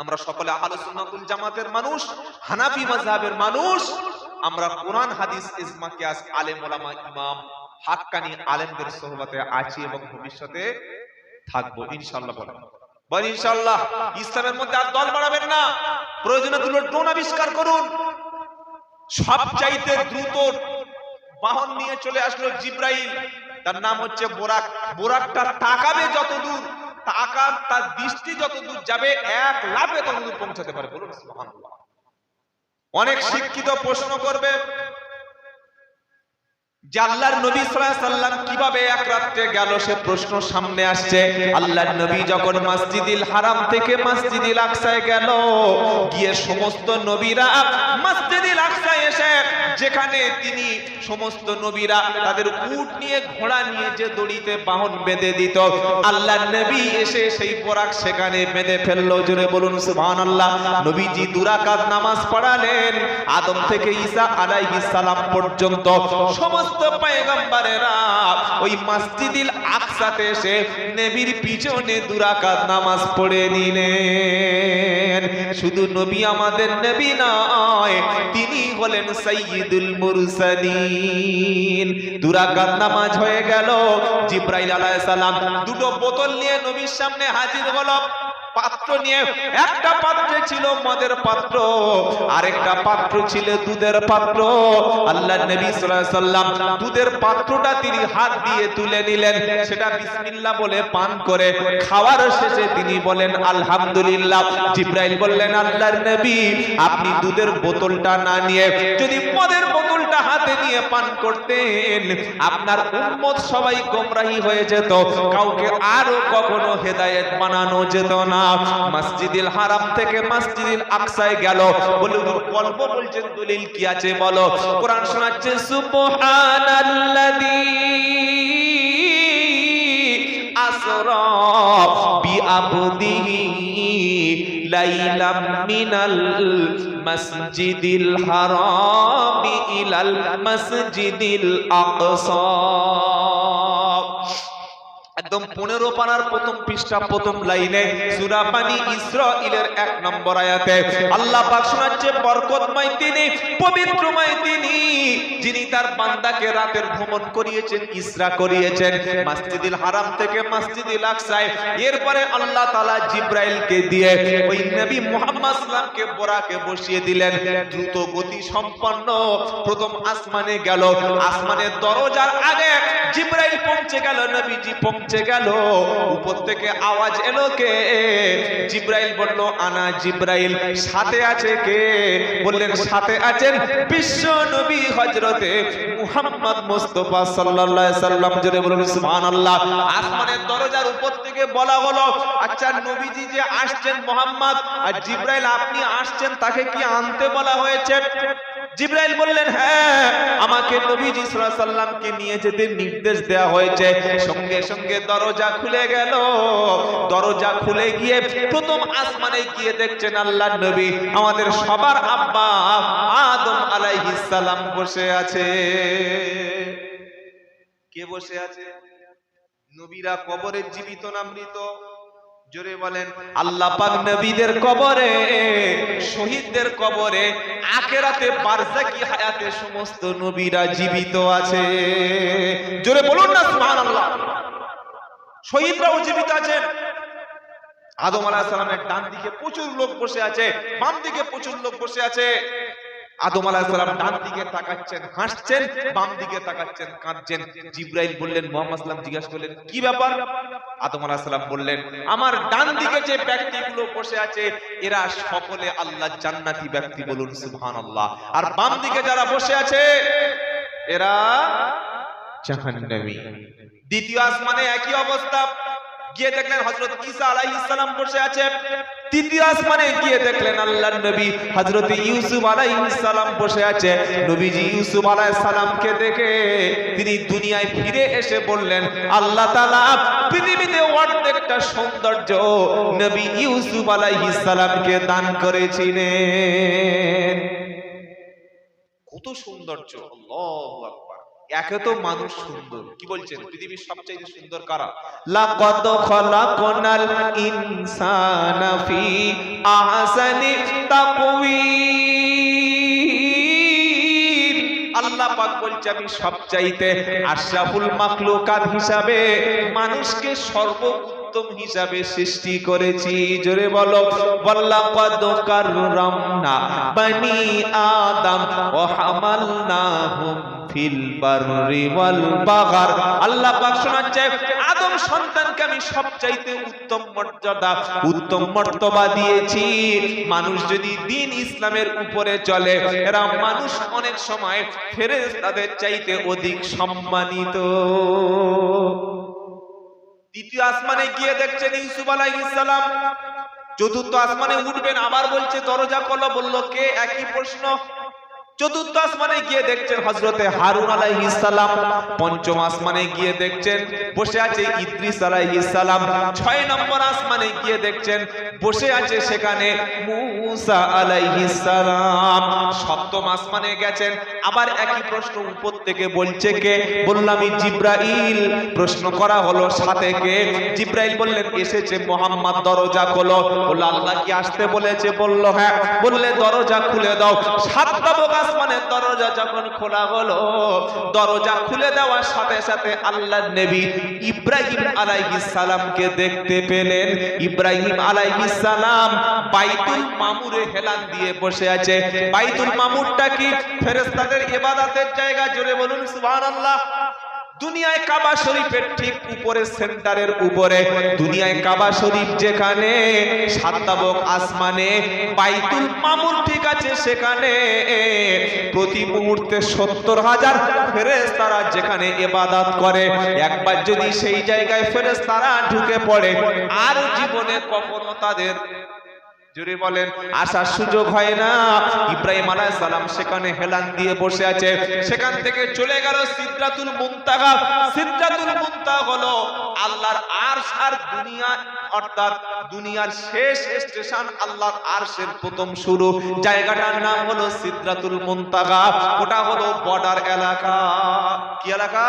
আমরা সকলে আহলুস সুন্নাহ ওয়াল জামাতের মানুষ, হানাফি মাযহাবের মানুষ। আমরা কোরআন হাদিস ইজমা কিয়াস আলেম ওলামা ইমাম হাক্কানি আলেমদের সোহবতে আছি এবং ভবিষ্যতে থাকবো ইনশাআল্লাহ। বলেন ইনশাআল্লাহ। ইসলামের মধ্যে আর দল বাড়াবেন না। প্রয়োজনে দুটো ড্রোন আবিষ্কার করুন। সবচাইতে দ্রুত বাহন নিয়ে চলে আসলো জিবরাইল, তার নাম হচ্ছে বুরাক। বুরাকটা তাকাবে যত দূর, তার দৃষ্টি যত দূর যাবে, এক লাফে তত দূর পৌঁছাতে পারে। বলুন সুবহানাল্লাহ। অনেক শিক্ষিত প্রশ্ন করবে যে আল্লাহর নবী সাল্লাল্লাহু আলাইহি সাল্লাম কিভাবে এক রাতে গেল, সে প্রশ্ন সামনে আসছে। আল্লাহর নবী যখন মসজিদুল হারাম থেকে মসজিদুল আকসায় গেল, গিয়ে সমস্ত নবীরা মসজিদুল আকসায় এসে যেখানে তিনি সমস্ত নবীরা তাদের উট নিয়ে ঘোড়া নিয়ে যে দড়িতে বাহন বেঁধে দিত, আল্লাহর নবী এসে সেই বোরাক সেখানে বেঁধে ফেললো। জোরে বলুন সুবহানাল্লাহ। নবীজি 2 রাকাত নামাজ পড়ালেন। আদম থেকে ঈসা আলাইহিস সালাম পর্যন্ত সমস্ত পয়গম্বরেরা ওই মসজিদুল আকসাতে এসে নবীর পিছনে 2 রাকাত নামাজ পড়ে নিলেন। শুধু নবী আমাদের নবী নয়, তিনি হলেন সাইয়্যিদুল মুরসালিন। 2 রাকাত নামাজ হয়ে গেল। জিবরাইল আলাইহিস সালাম 2টো বোতল নিয়ে নবীর সামনে হাজির হলো। পাত্র নিয়ে, একটা পাত্রে ছিল মদের পাত্র, আরেকটা পাত্র ছিল দুধের পাত্র। আল্লাহর নবী সাল্লাল্লাহু আলাইহি সাল্লাম দুধের পাত্রটা তিনি হাত দিয়ে তুলে নিলেন, সেটা বিসমিল্লাহ বলে পান করে খাওয়ার শেষে তিনি বলেন আলহামদুলিল্লাহ। জিবরাইল বললেন, আল্লাহর নবী আপনি দুধের বোতলটা না নিয়ে যদি মদের বোতলটা হাতে নিয়ে পান করতেন, আপনার উম্মত সবাই গোমরাহি হয়ে যেত, কাউকে আরো কখনো হেদায়েত বানানো যেত না। মসজিদুল হারাম থেকে মসজিদুল আকসায় গেল। বলুন গল্প বলছেন, দলিল কি আছে বলো? কোরআন শোনাচ্ছে, সুবহানাল্লাযী আসরা বিআবদিহি লাইলাম মিনাল মসজিদিল হারাম ইলাল মসজিদিল আকসা। একদম 15 পারার প্রথম পৃষ্ঠা প্রথম লাইনে সূরা বানী ইসরাঈলের 1 নম্বর আয়াতে আল্লাহ পাক শোনাচ্ছে, বরকতময় তিনি, পবিত্রময় তিনি, যিনি তার বান্দাকে রাতের ভ্রমণ করিয়েছেন, ইসরা করিয়েছেন মসজিদুল হারাম থেকে মসজিদুল আকসায়। এরপরে আল্লাহ তাআলা জিবরাইলকে দিয়ে ওই নবী মুহাম্মদ সাল্লামকে বোরাকে বসিয়ে দিলেন। দ্রুত গতি সম্পন্ন প্রথম আসমানে গেল। আসমানের দরজার আগে জিবরাইল পৌঁছে গেল, নবীজি পৌঁছে গেল। উপর থেকে আওয়াজ এলো, কে? জিবরাইল বলল, আনা জিবরাইল। সাথে আছে কে? বললেন, সাথে আছেন বিশ্ব নবী হযরতে মুহাম্মদ মুস্তাফা সাল্লাল্লাহু আলাইহি সাল্লাম। জোরে বলুন সুবহানাল্লাহ। আসমানের দরজার উপর থেকে বলা হলো, আচ্ছা নবীজি যে আসছেন মুহাম্মদ, আর জিবরাইল আপনি আসছেন, তাকে কি আনতে বলা হয়েছে? জিবরাইল বললেন, হ্যাঁ, আমাকে নবীজি সাল্লাল্লাহু আলাইহি সাল্লামকে নিয়ে যেতে নির্দেশ দেওয়া হয়েছে। সঙ্গে সঙ্গে দরজা খুলে গেল। দরজা খুলে গিয়ে প্রথম আসমানে গিয়ে দেখছেন আল্লাহর নবী, আমাদের সবার আব্বা আদম আলাইহিস সালাম বসে আছে। কে বসে আছে? নবীরা কবরে জীবিত না মৃত? জোরে বলেন। আল্লাহ পাক নবীদের কবরে, শহীদদের কবরে, আখিরাতে বারজাকি হায়াতে সমস্ত নবীরা জীবিত আছে। জোরে বলুন না সুবহানাল্লাহ। শহীদরাও জীবিত আছেন। আদম আলাইহিস সালামের ডান দিকে প্রচুর লোক বসে আছে, বাম দিকে প্রচুর লোক বসে আছে। আদম আলাইহিস সালাম ডান দিকে তাকাচ্ছেন, হাসছেন, বাম দিকে তাকাচ্ছেন, কাঁদছেন। জিবরাইল বললেন, মুহাম্মদ সাল্লাল্লাহু আলাইহি জিজ্ঞাসা করলেন, কি ব্যাপার? আদম আলাইহিস সালাম বললেন, আমার ডান দিকে যে ব্যক্তিগুলো বসে আছে এরা সকলে আল্লাহর জান্নাতি ব্যক্তি। বলুন সুবহানাল্লাহ। আর বাম দিকে যারা বসে আছে এরা জাহান্নামী। দ্বিতীয় আসমানে একই অবস্থা। গিয়ে দেখলেন হযরত ঈসা আলাইহিস সালাম বসে আছে। তৃতীয় আসমানে গিয়ে দেখলেন আল্লাহর নবী হযরত ইউসুফ আলাইহিস সালাম বসে আছে। নবীজি ইউসুফ আলাইহিস সালামকে দেখে তিনি দুনিয়ায় ফিরে এসে বললেন, আল্লাহ তাআলা পৃথিবীতে অর্ধেকটা সৌন্দর্য নবী ইউসুফ আলাইহিস সালামকে দান করেছিলেন। কত সৌন্দর্য! আল্লাহু আকবার। একে তো মানুষ সুন্দর, কি বলছেন? পৃথিবীর সবচেয়ে সুন্দর কারা? লাকাদ খালাকনাল ইনসানা ফি আহসানি তাকওয়িম। আল্লাহ পাক বলছে, আমি সবচাইতে আশরাফুল মাখলুকাত হিসাবে মানুষকে সর্বোত্তম হিসাবে সৃষ্টি করেছি। জোরে বলো, ওয়ালাকাদ কাররামনা বানি আদম ওয়া হামালনাহুম ফিল বাররি ওয়াল বাগর। আল্লাহ পাক শোনাচ্ছে, আদম সন্তানকে আমি সবচাইতে উত্তম মর্যাদা, উত্তম মর্তবা দিয়েছি। মানুষ যদি দ্বীন ইসলামের উপরে চলে, এরা মানুষ অনেক সময় ফেরেশতাদের চাইতে অধিক সম্মানিত। দ্বিতীয় আসমানে গিয়ে দেখছেন ইউসুফ আলাইহিস সালাম। চতুর্থ আসমানে উঠবেন, আবার বলছে দরজা খোলো। বলল, কে? একই প্রশ্ন। চতুর্থ আসমানে গিয়ে দেখছেন হযরতে হারুন আলাইহিস সালাম। পঞ্চম আসমানে গিয়ে দেখছেন বসে আছে ইদ্রিস আলাইহিস সালাম। 6 নম্বর আসমানে গিয়ে দেখছেন বসে আছে সেখানে মূসা আলাইহিস সালাম। সপ্তম আসমানে গেছেন, আবার একই প্রশ্ন উপর থেকে বলছে কে? বললামই জিবরাইল। প্রশ্ন করা হলো সাথে কে? জিবরাইল বললেন এসেছে মুহাম্মদ, দরজা খোলো। বলল আল্লাহ কি আসতে বলেছে? বলল হ্যাঁ। বললে দরজা খুলে দাও। 7 নম্বর আসমানের দরজা যখন খোলা হলো, দরজা খুলে দেওয়ার সাথে সাথে আল্লাহর নবী ইব্রাহিম আলাইহিস সালামকে দেখতে পেলেন। ইব্রাহিম আলাইহিস সালাম বাইতুল মামুরে হেলান দিয়ে বসে আছে। বাইতুল মামুরটা কি? ফেরেশতাদের ইবাদতের জায়গা। জোরে বলুন সুবহানাল্লাহ। দুনিয়ায় কাবা শরীফের ঠিক উপরে, সেন্টারের উপরে দুনিয়ায় কাবা শরীফ যেখানে, 7 তাবক আসমানে বাইতুল মামুর ঠিক আছে সেখানে প্রতি মুহূর্তে 70,000 ফেরেশতারা যেখানে ইবাদত করে। একবার যদি সেই জায়গায় ফেরেশতারা ঢুকে পড়ে আর জীবনে কখনো তাদের, জোরে বলেন, আসার সুযোগ হয় না। ইব্রাহিম আলাইহিস সালাম সেখানে হেলান দিয়ে বসে আছে। সেখান থেকে চলে গেল সিদরাতুল মুনতাহা। সিদরাতুল মুনতাহা হলো আল্লাহর আরশ আর দুনিয়া, অর্থাৎ দুনিয়ার শেষ স্টেশন আল্লাহর আরশের প্রথম শুরু। জায়গাটার নাম হলো সিদরাতুল মুনতাহা। ওটা হলো বর্ডার এলাকা। কি এলাকা?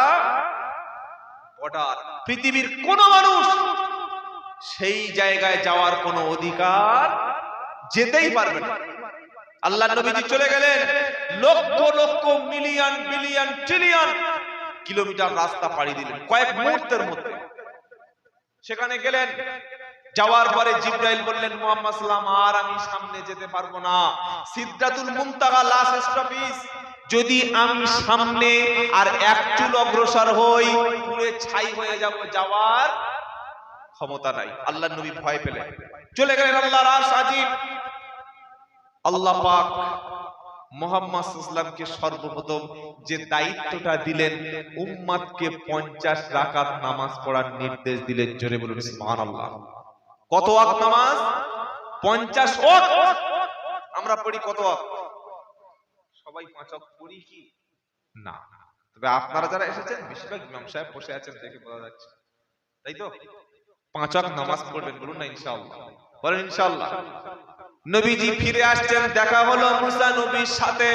বর্ডার। পৃথিবীর কোন মানুষ সেই জায়গায় যাওয়ার কোনো অধিকার, যেতেই পারবে না। আল্লাহর নবীজি চলে গেলেন, lakh lakh million billion trillion kilometre রাস্তা পাড়ি দিলেন কয়েক মুহূর্তের মধ্যে। সেখানে গেলেন, যাওয়ার পরে জিবরাইল বললেন মুহাম্মদ সাল্লাল্লাহু আলাইহি ওয়াসাল্লাম আর আমি সামনে যেতে পারবো না। সিদরাতুল মুনতাহা লাস্ট স্টপেজ। যদি আমি সামনে আর এক চুল অগ্রসর হই পুরো ছাই হয়ে যাব, যাওয়ার ক্ষমতা নাই। আল্লাহর নবী ভয় পেলেন, চলে গেলেন আল্লাহর আরশ আজিম। আল্লাহ পাক মুহাম্মদ সাল্লাল্লাহু আলাইহি ওয়াসাল্লামকে সর্বপ্রথম যে দায়িত্বটা দিলেন, উম্মতকে 50 রাকাত নামাজ পড়ার নির্দেশ দিলেন। জোরে বলুন সুবহানাল্লাহ। কত ওয়াক্ত নামাজ? 50 ওয়াক্ত। আমরা পড়ি কত ওয়াক্ত? সবাই 5 ওয়াক্ত পড়ি কি না? তবে আপনারা যারা এসেছেন বেশিরভাগ ইমাম সাহেব বসে আছেন দেখে বোঝা যাচ্ছে, তাই তো? 5 ওয়াক্ত নামাজ পড়বেন, বলুন না ইনশাআল্লাহ। বলেন ইনশাআল্লাহ। নবীজি ফিরে আসছেন, দেখা হলো মুসা নবীর সাথে।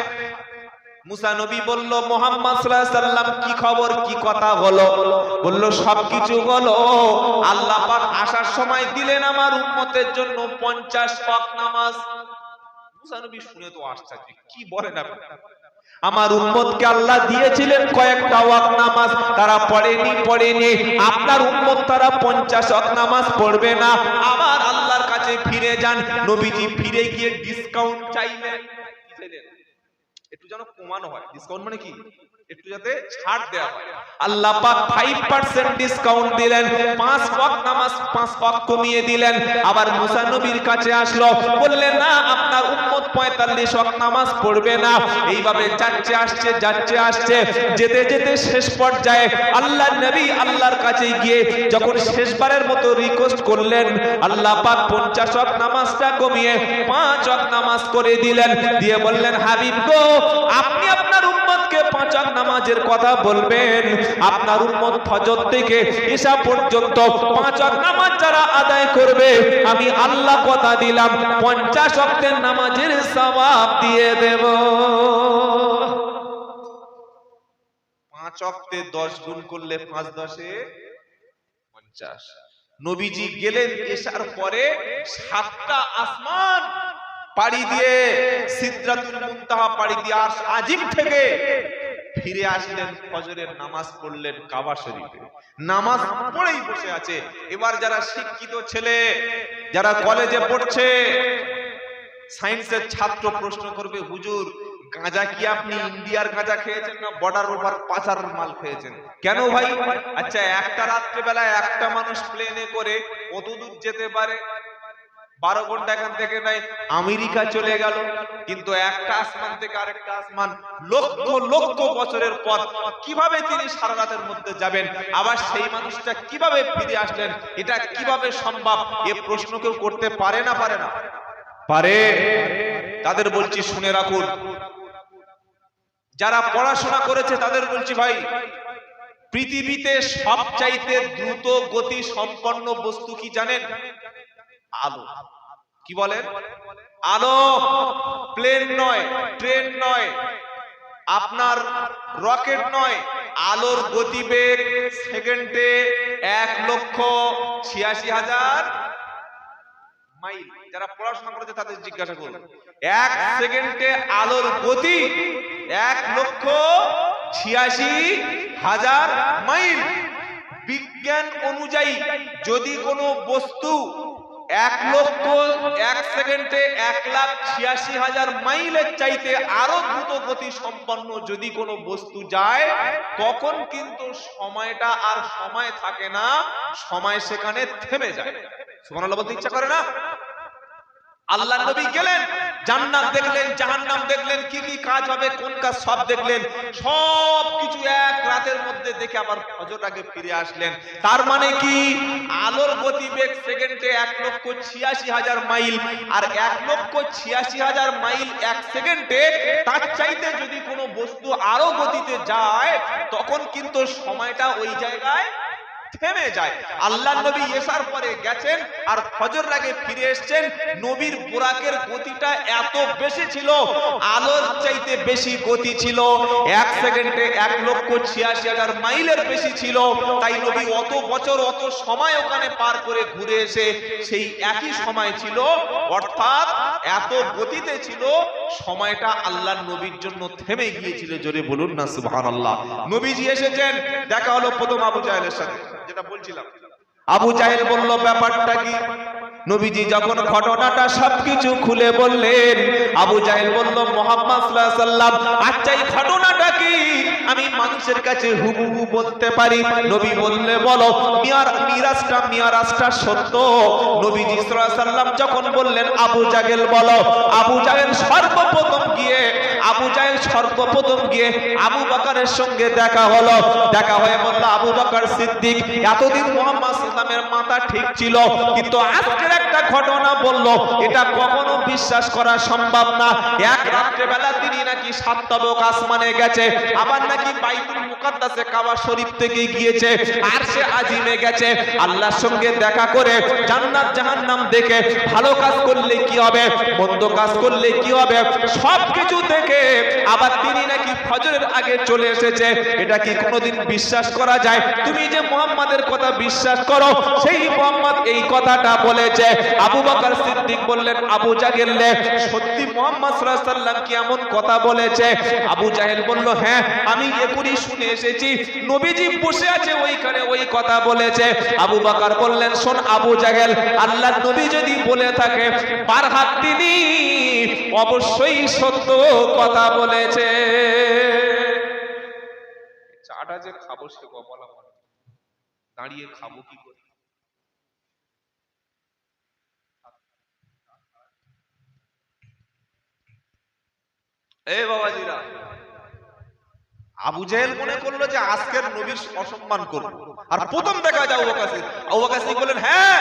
মুসা নবী বলল মুহাম্মদ সাল্লাল্লাহু আলাইহি ওয়াসাল্লাম কি খবর, কি কথা হলো? বলল সবকিছু হলো। আল্লাহ পাক আসার সময় দিলেন আমার উম্মতের জন্য 50 ওয়াক্ত নামাজ। মুসা নবী শুনে তো আশ্চর্য, কি বলেন আপনি? আমার উম্মতকে আল্লাহ দিয়েছিলেন কয়েকটা ওয়াক্ত নামাজ, তারা পড়েনি। আপনার উম্মত তারা 50 ওয়াক্ত নামাজ পড়বে না। আবার আল্লাহর কাছে ফিরে যান। নবীজি ফিরে গিয়ে ডিসকাউন্ট চাইলেন। একটু যেন কমানো হয়। ডিসকাউন্ট মানে কি? একটু যাতে ছাড় দেওয়া হয়। আল্লাহ পাক 5% ডিসকাউন্ট দিলেন। 5 ওয়াক্ত নামাজ 5 ওয়াক্ত কমিয়ে দিলেন। আবার মুসা নবীর কাছে আসলো, বললেন না আপনার উম্মত 45 ওয়াক্ত নামাজ পড়বে না। এইভাবে যাচ্ছে আসছে যেতে যেতে শেষ পর্যায়ে আল্লাহর নবী আল্লাহর কাছে গিয়ে যখন শেষবারের মতো রিকোয়েস্ট করলেন, আল্লাহ পাক 50 ওয়াক্ত নামাজটা কমিয়ে 5 ওয়াক্ত নামাজ করে দিলেন। দিয়ে বললেন হাবিব গো, আপনি আপনার উম্মতকে 5 ওয়াক্ত নামাজের কথা বলবেন। আপনার উম্মত ফজর থেকে ইশা পর্যন্ত 5 ওয়াক্ত নামাজ যারা আদায় করবে, আমি আল্লাহ কথা দিলাম 50 ওয়াক্তের নামাজের সওয়াব দিয়ে দেব। 5 ওয়াক্তে 10 গুণ করলে 5 10 50। নবীজি গেলেন ইশার পরে 7টা আসমান পাড়ি দিয়ে, সিদরাতুল মুনতাহা পাড়ি দিয়ে আরশ আজিম থেকে ফিরে আসলেন। ফজরের নামাজ পড়লেন কাবা শরীফে। নামাজ পড়েই বসে আছে। এবার যারা শিক্ষিত ছেলে, যারা কলেজে পড়ছে, সায়েন্সের ছাত্র প্রশ্ন করবে, হুজুর গাঁজা কি আপনি ইন্ডিয়ার গাঁজা খেয়েছেন না বর্ডার ওভার পাচার মাল খেয়েছেন? কেন ভাই? আচ্ছা, একটা রাত্রে বেলায় একটা মানুষ প্লেনে করে কত দূর যেতে পারে? 12 ঘন্টা এখান থেকে নাই আমেরিকা চলে গেল। কিন্তু একটা আসমান থেকে আরেকটা আসমান লক্ষ লক্ষ বছরের পর কিভাবে তিনি সারা রাতের মধ্যে যাবেন? আবার সেই মানুষটা কিভাবে ফিরে আসলেন? এটা কিভাবে সম্ভব? এ প্রশ্ন কেউ করতে পারে না? পারে। তাদের বলছি শুনে রাখুন, যারা পড়াশোনা করেছে তাদের বলছি ভাই, পৃথিবীতে সবচাইতে দ্রুত গতি সম্পন্ন বস্তু কি জানেন? আলো। কি বলেন? আলো। প্লেন নয়, ট্রেন নয়, আপনার রকেট নয়, আলোর গতিবেগ সেকেন্ডে 1,86,000 মাইল। যারা পড়াশোনা করেছে তাদের জিজ্ঞাসা করুন, 1 সেকেন্ডে আলোর গতি 1,86,000 মাইল। বিজ্ঞান অনুযায়ী যদি কোনো বস্তু 1 সেকেন্ডে 1,86,000 মাইলের চাইতে আরো দ্রুত গতি সম্পন্ন যদি কোনো বস্তু যায়, তখন কিন্তু সময়টা আর সময় থাকে না, সময় সেখানে থেমে যায়। সুবহানাল্লাহ বলতে ইচ্ছা করে না? আল্লাহর নবী গেলেন, জান্নাত দেখলেন, জাহান্নাম দেখলেন, কি কি কাজ হবে, কোন কাজ সব দেখলেন, সব কিছু এক রাতের মধ্যে দেখে আবার ফজর আগে ফিরে আসলেন। তার মানে কি? আলোর গতিবেগ সেকেন্ডে 1,86,000 মাইল, আর 1,86,000 মাইল 1 সেকেন্ডে, তার চাইতে যদি কোনো বস্তু আরো গতিতে যায়, তখন কিন্তু সময়টা ওই জায়গায় থেমে যায়। আল্লাহর নবী এসার পরে গেছেন আর ফজর আগে ফিরে এসেছেন। নবীর বুরাকের গতিটা এত বেশি ছিল, আলোর চাইতে বেশি গতি ছিল, 1 সেকেন্ডে 1,86,000 মাইলের বেশি ছিল। তাই নবী অত বছর অত সময় ওখানে পার করে ঘুরে এসে সেই একই সময় ছিল, অর্থাৎ এত গতিতে ছিল, সময়টা আল্লাহর নবীর জন্য থেমে গিয়েছিল। জোরে বলুন না সুবহানাল্লাহ। নবীজি এসেছেন, দেখা হলো প্রথম আবু জাহেলের সাথে, যেটা বলছিলাম। আবু জাহেল বলল, ব্যাপারটা কি? নবীজি যখন ঘটনাটা সবকিছু খুলে বললেন, আবু জাহেল বলল, মুহাম্মদ সাল্লাল্লাহু আলাইহি ওয়াসাল্লাম, আচ্ছা এই ঘটনাটা কি? আমি মানুষের কাছে হুবহু বলতে পারি। নবী বললে, বলো। মিরাজটা সত্য। নবীজি সাল্লাল্লাহু আলাইহি ওয়াসাল্লাম যখন বললেন, আবু জাহেল বলো, আবু জাহেল সর্বপ্রথম গিয়ে আবু বকরের সঙ্গে দেখা হলো। দেখা হয়ে বলল, আবু বকর সিদ্দিক, এতদিন মুহাম্মদ সাল্লাল্লাহু আলাইহি ওয়াসাল্লামের মাথা ঠিক ছিল, কিন্তু আজকের একটা ঘটনা বলল, এটা কখনো বিশ্বাস করা সম্ভব না। এক রাত্রে বেলা তিনি নাকি 7 তবক আসমানে গেছে, আবার নাকি বাইতুল মুকাদ্দাসে কাবা শরীফ থেকে গিয়েছে, আরশে আজিমে গেছে, আল্লাহর সঙ্গে দেখা করে জান্নাত জাহান্নাম দেখে, ভালো কাজ করলে কি হবে, মন্দ কাজ করলে কি হবে, সবকিছু দেখে আবার তিনি নাকি ফজরের আগে চলে এসেছে। এটা কি কোনোদিন বিশ্বাস করা যায়? তুমি যে মুহাম্মাদের কথা বিশ্বাস করো, সেই মুহাম্মদ এই কথাটা বলেছে। আবু বকর সিদ্দিক বললেন, আবু জাহেল, সত্যি মুহাম্মদ সাল্লাল্লাহু আলাইহি ওয়াসাল্লাম কি এমন কথা বলেছে? আবু জাহেল বলল, হ্যাঁ, আমি এখনই শুনে এসেছি, নবীজি বসে আছে ওইখানে, ওই কথা বলেছে। আবু বকর বললেন, শোন আবু জাহেল, আল্লাহর নবী যদি বলে থাকে, বারহাত তিনি অবশ্যই সত্য কথা বলেছে। চাটা যে খাবো সে বলা মানে, দাঁড়িয়ে খাবো কি করে? এই বাবাজিরা, আবু জাহেল মনে করলো যে আজকের নবীর অসম্মান করব, আর প্রথম দেখা যায় আবু বকর সিদ্দিক বললেন, হ্যাঁ,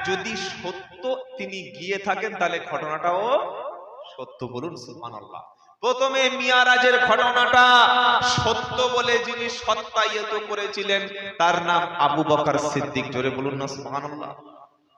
যদি সত্য তিনি গিয়ে থাকেন তাহলে ঘটনাটাও সত্য। বলুন সুবহানাল্লাহ। প্রথমে মিয়ারাজের ঘটনাটা সত্য বলে যিনি সত্যায়িত করেছিলেন, তার নাম আবু বকর সিদ্দিক। জোরে বলুন না সুবহানাল্লাহ।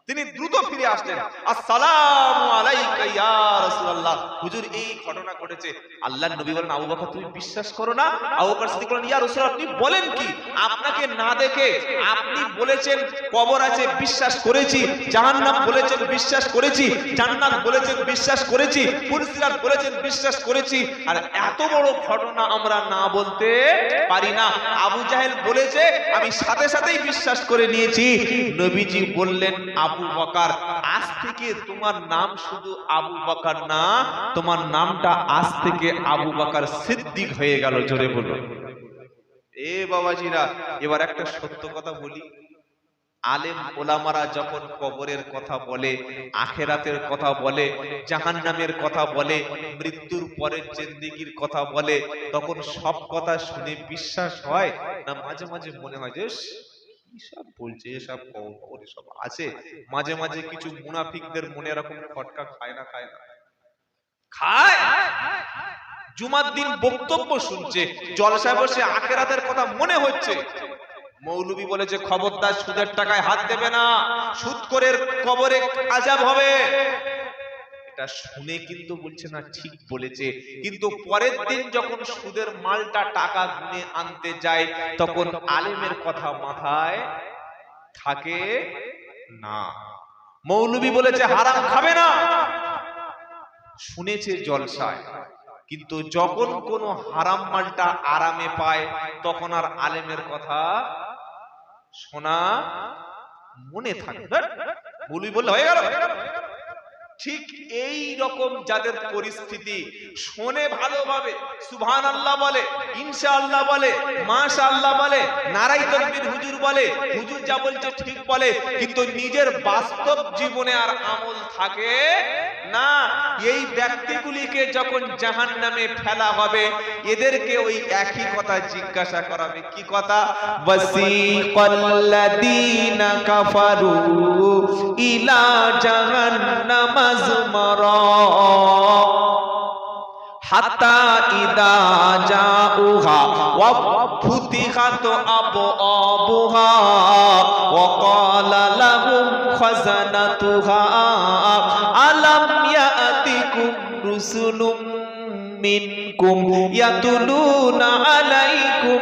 তিনি দ্রুত ফিরে আসলেন, আসসালামু আলাইকা ইয়া রাসূলুল্লাহ, হুজুর এই ঘটনা ঘটেছে। আল্লাহর নবী বলেন, আবু বকর তুমি বিশ্বাস করো না? আবু বকর সিদ্দিক বলেন, ইয়া রাসূলুল্লাহ আপনি বলেন কি? আপনাকে না দেখে আপনি বলেছেন কবর আছে, বিশ্বাস করেছি, জাহান্নাম বলেছেন, বিশ্বাস করেছি, জান্নাত বলেছেন, বিশ্বাস করেছি, ফুলসিরাত বলেছেন, বিশ্বাস করেছি, আর এত বড় ঘটনা আমরা না বলতে পারি না। আবু জাহেল বলেছে, আমি সাথে সাথেই বিশ্বাস করে নিয়েছি। নবীজি বললেন, আবু বকর, আজ থেকে তোমার নাম শুধু আবু বকর না, তোমার নামটা আজ থেকে আবু বকর সিদ্দিক হয়ে গেল। জোরে বলুন। এ বাবাজিরা, এবার একটা সত্য কথা বলি, আলেম ওলামারা যখন কবরের কথা বলে, আখেরাতের কথা বলে, জাহান্নামের কথা বলে, মৃত্যুর পরের জিন্দেগির কথা বলে, তখন সব কথা শুনে বিশ্বাস হয় না মাঝে মাঝে মনে হয় যে সব বলছে, এসব কবর সব আছে? মাঝে মাঝে কিছু মুনাফিকদের মনে এরকম খটকা খায় না? খায়। জুমার দিন বক্তব্য শুনছে, জলসায় বসে আখিরাতের কথা মনে হচ্ছে। মৌলবী বলেছে খবরদার সুদের টাকায় হাত দেবে না, সুদখোরের কবরে আযাব হবে। এটা শুনে কিন্তু বলছে না ঠিক বলেছে, কিন্তু পরের দিন যখন সুদের মালটা টাকা গুনে আনতে যায় তখন আলেমের কথা মাথায় থাকে না। মৌলবী বলেছে হারাম খাবে না, শুনেছে জলসায়, কিন্তু যখন কোনো হারাম মালটা আরামে পায় তখন আর আলেমের কথা শোনা মনে থাকে। মৌলবী বললে হয়ে গেল। ঠিক এই রকম যাদের পরিস্থিতি, শোনে ভালোভাবে, সুবহানাল্লাহ বলে, ইনশাআল্লাহ বলে, মাশাআল্লাহ বলে, নারাই তাকবীর হুজুর বলে, হুজুর যা বলছে ঠিক বলে, কিন্তু নিজের বাস্তব জীবনে আর আমল থাকে না। এই ব্যক্তিগুলিকে যখন জাহান্নামে ফেলা হবে, এদেরকে ওই একই কথা জিজ্ঞাসা করা হবে। কি কথা? ওয়াসিকাল্লাযীনা কাফারু ইলা জাহান্নাম যুমারা হাত্তা ইদা জাউহা ওয়া ফুতিহাত আবওয়াবুহা ওয়া ক্বালা লাহুম খাযানাতুহা আলাম ইয়াতিকুম রুসুলুম মিনকুম ইয়াতুলুনা আলাইকুম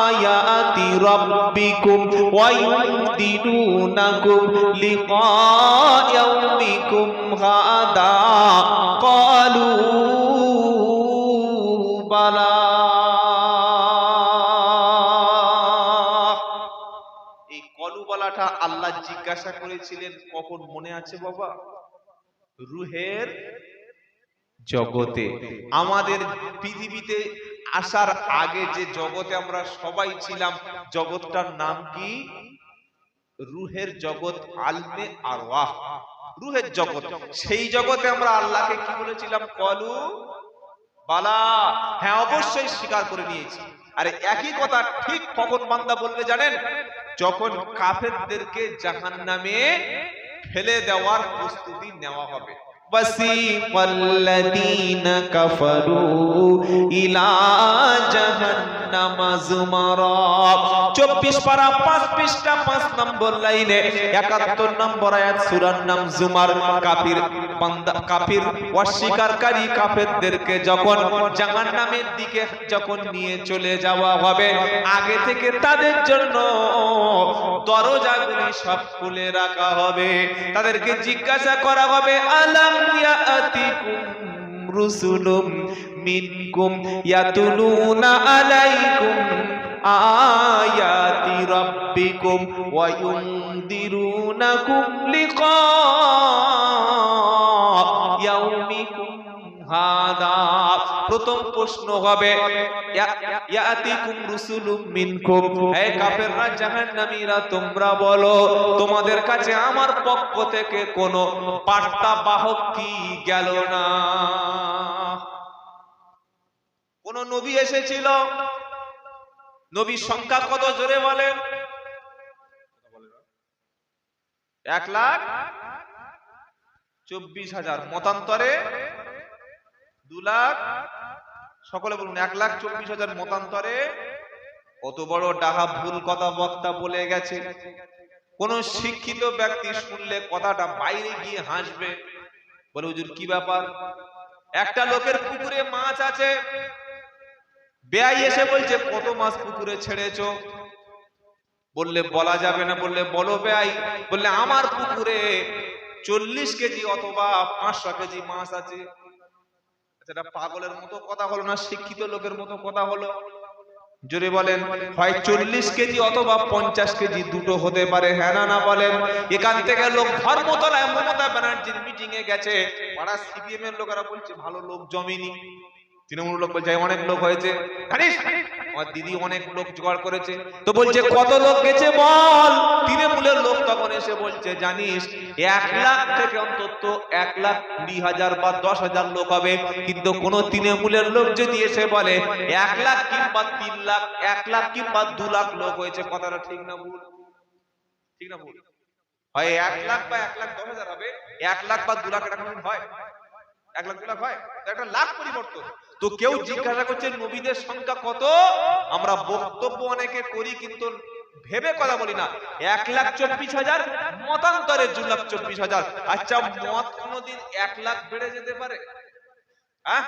আয়াতি রাব্বিকুম ওয়া ইউনদিরুনাকুম লিকা ইয়াউমিকুম হাদা ক্বালু বালা। এই কলু বলাটা আল্লাহ জিজ্ঞাসা করেছিলেন কখন মনে আছে বাবা? রুহের জগতে, আমাদের পৃথিবীতে আসার আগে যে জগতে আমরা সবাই ছিলাম, জগৎটার নাম কি? রুহের জগৎ, আলমে আরওয়াহ, রুহের জগৎ। সেই জগতে আমরা আল্লাহকে কি বলেছিলাম? কলু বালা, হ্যাঁ অবশ্যই স্বীকার করে নিয়েছি। আরে একই কথা ঠিক কখন বান্দা বলবে জানেন? যখন কাফেরদেরকে জাহান্নামে ফেলে দেওয়ার প্রস্তুতি নেওয়া হবে। ওয়াসিকাল্লাযীনা কাফারু ইলা জাহান্নাম যুমারা, 24 পারা 5 পৃষ্ঠা 5 নম্বর লাইনে 71 নম্বর আয়াত, সূরার নাম জুমার। কাফির বান্দা, কাফির অস্বীকারী কাফেরদেরকে যখন জাহান্নামের দিকে যখন নিয়ে চলে যাওয়া হবে, আগে থেকে তাদের জন্য দরজাগুলি সব খুলে রাখা হবে। তাদেরকে জিজ্ঞাসা করা হবে আলাম ইয়াতিকুম রুসুলুম মিনকুম ইয়াতুলুনা আলাইকুম আয়াতি রাব্বিকুম ওয়া ইউনদিরুনাকুম লিকা ইয়াউমিকুম হাদা। প্রথম প্রশ্ন হবে ইয়াতিকুম রুসুলুম মিনকুম, হে কাফেররা জাহান্নামীরা তোমরা বলো তোমাদের কাছে আমার পক্ষ থেকে কোন বার্তা বাহক কি গেল না? কোন নবী এসেছিল? নবীর সংখ্যা কত জোরে বলেন? 1,24,000, মতান্তরে 2 লাখ। সকলে বলুন 1,24,000 মতান্তরে। কত বড় ডাহা ভুল কথা বক্তা বলে গেছে। কোন শিক্ষিত ব্যক্তি শুনলে কথাটা বাইরে গিয়ে হাসবে, বলে হুজুর কি ব্যাপার? একটা লোকের পুকুরে মাছ আছে, বেয়াই এসে বলছে কত মাছ পুকুরে ছেড়েছো? বললে বলা যাবে না। বললে বলো বেয়াই। বললে আমার পুকুরে 40 কেজি অথবা 500 কেজি মাছ আছে। এটা পাগলের মতো কথা হলো না শিক্ষিত লোকের মতো কথা হলো? জোরে বলেন। হয় 40 কেজি অথবা 50 কেজি, দুটো হতে পারে, হ্যাঁ না না বলেন? এখান থেকে লোক ধর্মতলায় মমতা ব্যানার্জির মিটিং এ গেছে, পাড়া সিপিএম এর লোকেরা বলছে ভালো লোক জমেনি। তৃণমূল লোক বলছে অনেক লোক হয়েছে, জানিস আমার দিদি অনেক লোক জোগাড় করেছে। তো বলছে কত লোক গেছে বল? তৃণমূলের লোক তখন এসে বলছে জানিস 1 লাখ থেকে অন্তত 1,20,000 বা 10,000 লোক হবে। কিন্তু কোন তৃণমূলের লোক যদি এসে বলে 1 লাখ কিংবা 3 লাখ, 1 লাখ কিংবা 2 লাখ লোক হয়েছে, কথাটা ঠিক না ভুল? ঠিক না ভুল? হয় 1 লাখ বা 1,10,000 হবে, 1 লাখ বা 2 লাখ, এটা কোনদিন হয়? 1 লাখ 2 লাখ হয়, একটা লাখ পরিবর্তন। তো কেউ জিজ্ঞাসা করছে নবীদের সংখ্যা কত, আমরা বক্তব্য অনেকে করি কিন্তু ভেবে কথা বলি না। 1,24,000 মতান্তরে 2,24,000। আচ্ছা মত কোনদিন 1 লাখ বেড়ে যেতে পারে? হ্যাঁ,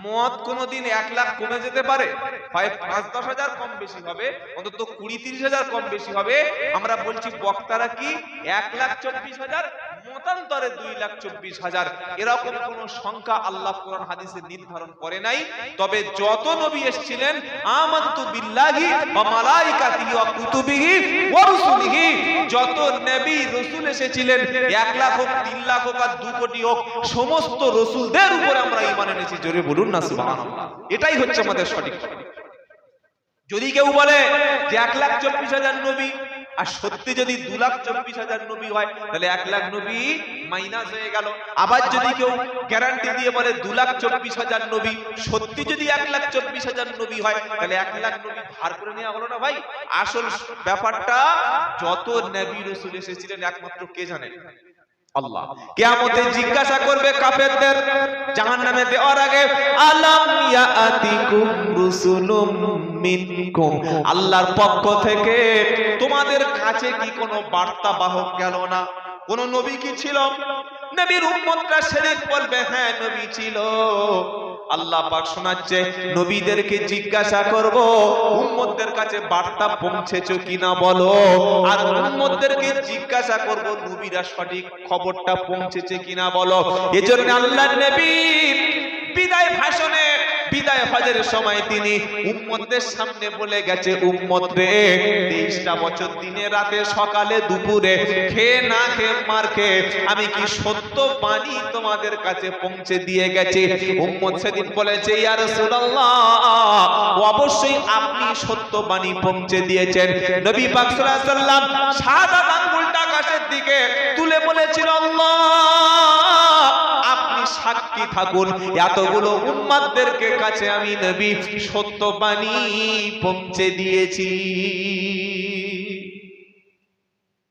মত কোনদিন 1 লাখ কমে যেতে পারে? হয় 5-10 হাজার কম বেশি হবে, অন্তত 20-30 হাজার কম বেশি হবে। আমরা বলছি বক্তারা কি 1,24,000 মতান্তরে 2,24,000, এরকম কোন সংখ্যা আল্লাহ কোরআন হাদিসে নির্ধারণ করে নাই। তবে যত নবী এসেছিলেন আমানতু বিল্লাহি ওয়া মালাইকাতিহি ওয়া কুতুবিহি ওয়া রুসুলিহি, যত নবী রাসূল এসেছিলেন 1 লাখ হোক 3 লাখ হোক আর 2 কোটি হোক, সমস্ত রাসূলদের উপরে আমরা ঈমান এনেছি। জোরে বলুন না সুবহানাল্লাহ। এটাই হচ্ছে আমাদের সঠিক। যদি কেউ বলে যে 1,24,000 নবী আর সত্যি যদি 2,24,000 নবী হয় তাহলে 1 লাখ নবী মাইনাস হয়ে গেল। আবার যদি কেউ গ্যারান্টি দিয়ে বলে 2,24,000 নবী, সত্যি যদি 1,24,000 নবী হয় তাহলে 1 লাখ নবী ভার করে নেওয়া হলো না ভাই? আসল ব্যাপারটা যত নবী রাসূল এসেছিলেন একমাত্র কে জানেন? আল্লাহ। কিয়ামতে জিজ্ঞাসা করবে কাফেরদের জাহান্নামে দেওয়ার আগে, আলাম ইয়াতিকুম রুসুলুম মিনকুম, আল্লাহর পক্ষ থেকে তোমাদের কাছে কি কোনো বার্তা বাহক গেল না? কোন নবী কি ছিল? নবীর উম্মতরা শিরক বলবে হ্যাঁ নবী ছিল। আল্লাহ পাক শোনাচ্ছে নবীদেরকে জিজ্ঞাসা করব উম্মতদের কাছে বার্তা পৌঁছেছো কিনা বলো, আর উম্মতদেরকে জিজ্ঞাসা করব নবীরা সঠিক খবরটা পৌঁছেছে কিনা বলো। এজন্য আল্লাহর নবী বিদায় ভাষণে বিদায় হজের সময় তিনি উম্মতদের সামনে বলে গেছে, উম্মত রে 23টা বছর দিনে রাতে সকালে দুপুরে খেয়ে না খেয়ে মার খেয়ে আমি কি সত্য বাণী তোমাদের কাছে পৌঁছে দিয়ে গেছি? উম্মত সেদিন বলেছে ইয়া রাসূলুল্লাহ, অবশ্যই আপনি সত্য বাণী পৌঁছে দিয়েছেন। নবী পাক সাল্লাল্লাহু আলাইহি ওয়াসাল্লাম সাদা আঙ্গুলটা আকাশের দিকে তুলে বলেছিল, আল্লাহ আপনি সাক্ষী থাকুন এতগুলো উম্মতদেরকে কাছে আমি নবী সত্য বাণী পৌঁছে দিয়েছি।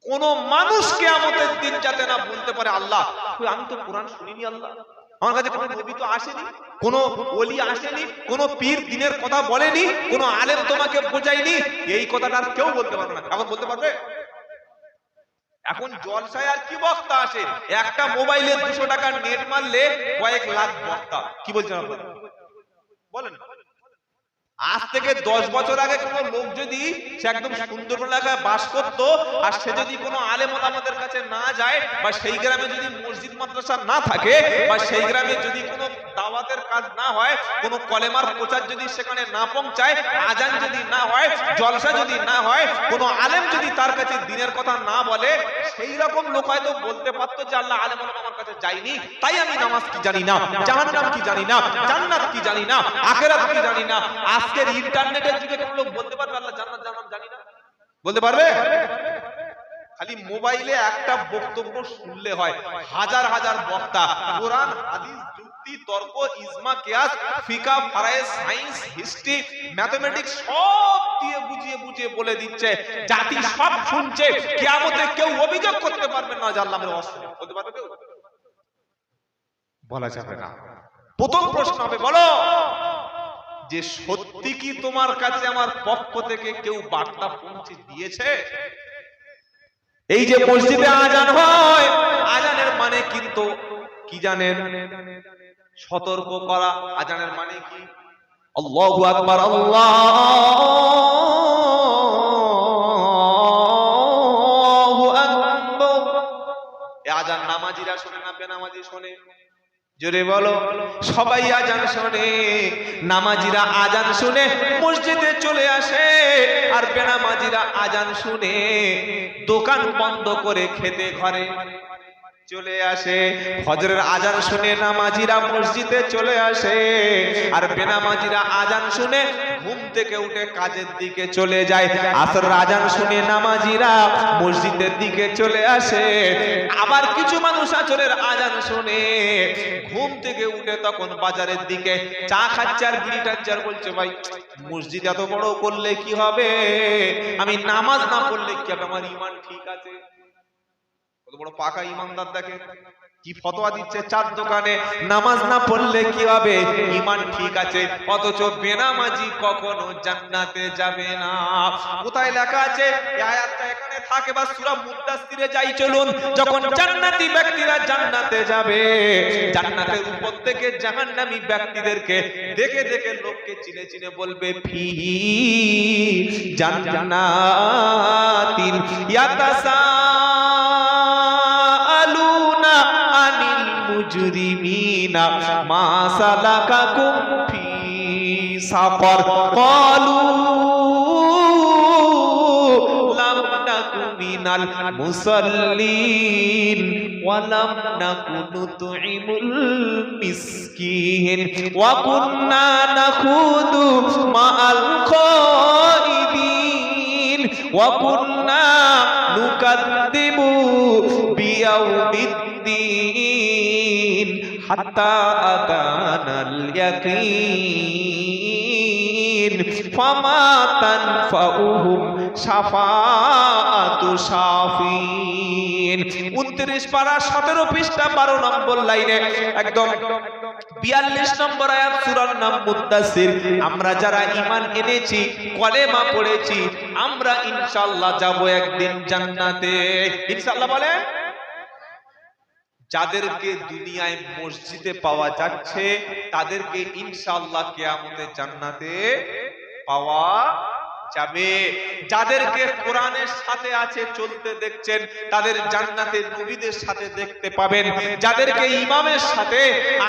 কোন মানুষ কিয়ামতের দিন যাতে না বলতে পারে আল্লাহ আমি তো কোরআন শুনিনি, আল্লাহ আমার কাছে কোনো নবী তো আসেনি, কোনো ওলি আসেনি, কোনো পীর দিনের কথা বলেনি, কোনো আলেম তোমাকে বোঝায়নি, এই কথাটা আর কেউ বলতে পারবে না। এখন বলতে পারবে? এখন জলসায় আর কি বক্তা আসে? একটা মোবাইলে 200 টাকার নেট মারলে কয়েক লাখ বক্তা। কি বলছেন আপনারা বলেন? আজ থেকে 10 বছর আগে কোনো লোক যদি সে একদম সুন্দরবন এলাকায় বাস করত আর সে যদি কোনো আলেম ওলামাদের কাছে না যায়, বা সেই গ্রামে যদি মসজিদ মাদ্রাসা না থাকে, বা সেই গ্রামে যদি কোনো দাওয়াতের কাজ না হয়, কোনো কলেমার প্রচার যদি সেখানে না পৌঁছায়, আজান যদি না হয়, জলসা যদি না হয়, কোনো আলেম যদি তার কাছে দ্বীনের কথা না বলে, সেই রকম লোক হয়তো বলতে পারতো যে আল্লাহ আলেম ওলামা আমার কাছে যায়নি, তাই আমি নামাজ কি জানি না, জাহান্নাম কি জানি না, জান্নাত কি জানি না, আখিরাত কি জানি না। আজকের ইন্টারনেটের যুগে কোন লোক বলতে পারবে আল্লাহ জান্নাত জাহান্নাম জানি না? বলতে পারবে? খালি মোবাইলে একটা বক্তব্য শুনলে হয়, হাজার হাজার বক্তা কোরআন হাদিস যুক্তি তর্ক ইজমা কিয়াস ফিকহ ফারায়েজ সায়েন্স হিস্ট্রি ম্যাথমেটিক্স সব দিয়ে বুঝিয়ে বুঝিয়ে বলে দিচ্ছে, জাতি সব শুনছে। কিয়ামতে কেউ অভিযোগ করতে পারবে না যে আল্লাহ আমাদের অশুনে। বলতে পারবে কেউ? বলা যাবে না। প্রথম প্রশ্ন হবে বলো যে সত্যি কি তোমার কাছে আমার পক্ষ থেকে কেউ বার্তা পৌঁছে দিয়েছে? এই যে মসজিদে আজান হয়, আজানের মানে কিন্তু কি জানেন? সতর্ক করা। আজানের মানে কি? আল্লাহু আকবার, আল্লাহু আকবার। এই আজান নামাজিরা শোনে না বেনামাজি শোনে? জোরে বলো। সবাই আজান শোনে, নামাজিরা আজান শুনে মসজিদে চলে আসে, আর বেনামাজিরা আজান শুনে দোকান বন্ধ করে খেতে ঘরে চলে আসে। ফজরের আজান শুনে নামাজিরা মসজিদে চলে আসে, আর বেনামাজিরা আজান শুনে ঘুম থেকে উঠে কাজের দিকে চলে যায়। আসরের আজান শুনে নামাজিরা মসজিদের দিকে চলে আসে। আবার কিছু মানুষ আসরের আজান শুনে ঘুম থেকে উঠে তখন বাজারের দিকে চা খাচ্ছে আর বিড়ি টানছে, আর বলছে ভাই মসজিদ এত বড় করলে কি হবে, আমি নামাজ না পড়লে কি হবে, আমার ঈমান ঠিক আছে? বড় পাকা ইমানদার দেখে কি ফতোয়া দিচ্ছে, চার দোকানে নামাজ না পড়লে কি হবে, ঈমান ঠিক আছে, অথচ বেনামাজি কখনো জান্নাতে যাবে না। কোথায় লেখা আছে এই আয়াতটা? এখানে থাকে বা সূরা মুদ্দাসসিরে যাই চলুন। যখন জান্নাতি ব্যক্তিরা জান্নাতে যাবে, জান্নাতের উপর থেকে জাহান্নামী ব্যক্তিদেরকে দেখে দেখে লোককে চিনে চিনে বলবে, ফি জান্নাতিন ইয়াতাসাআলুনা আনিল মুজরিমিনা মা সালাকাকুম ফি সাকার ক্বালু লাম নাকু মিনাল মুসাল্লিন ওয়া লাম নাকু নুতঈমুল মিসকিন ওয়া কুন্না নাখুদু মাআল খাইদিন ওয়া কুন্না নুকাদ্দিবু বিয়াউমিদ্দিন হাত্তা আতানাল ইয়াকিন ফামা তানফাউহুম শাফাআতু শাফিন। 29 পারা 17 পৃষ্ঠা 12 নম্বর লাইনে একদম 42 নম্বর আয়াত, সূরার নাম মুদ্দাসসির। আমরা যারা ঈমান এনেছি, কলেমা পড়েছি, আমরা ইনশাআল্লাহ যাব একদিন জান্নাতে। ইনশাআল্লাহ বলে। যাদেরকে দুনিয়ায় মসজিদে পাওয়া যাচ্ছে তাদেরকে ইনশাআল্লাহ কিয়ামতে জান্নাতে পাওয়া যাবে। যাদেরকে কোরআনের সাথে আছে চলতে দেখছেন তাদের জান্নাতে নবীদের সাথে দেখতে পাবেন। যাদেরকে ইমামের সাথে,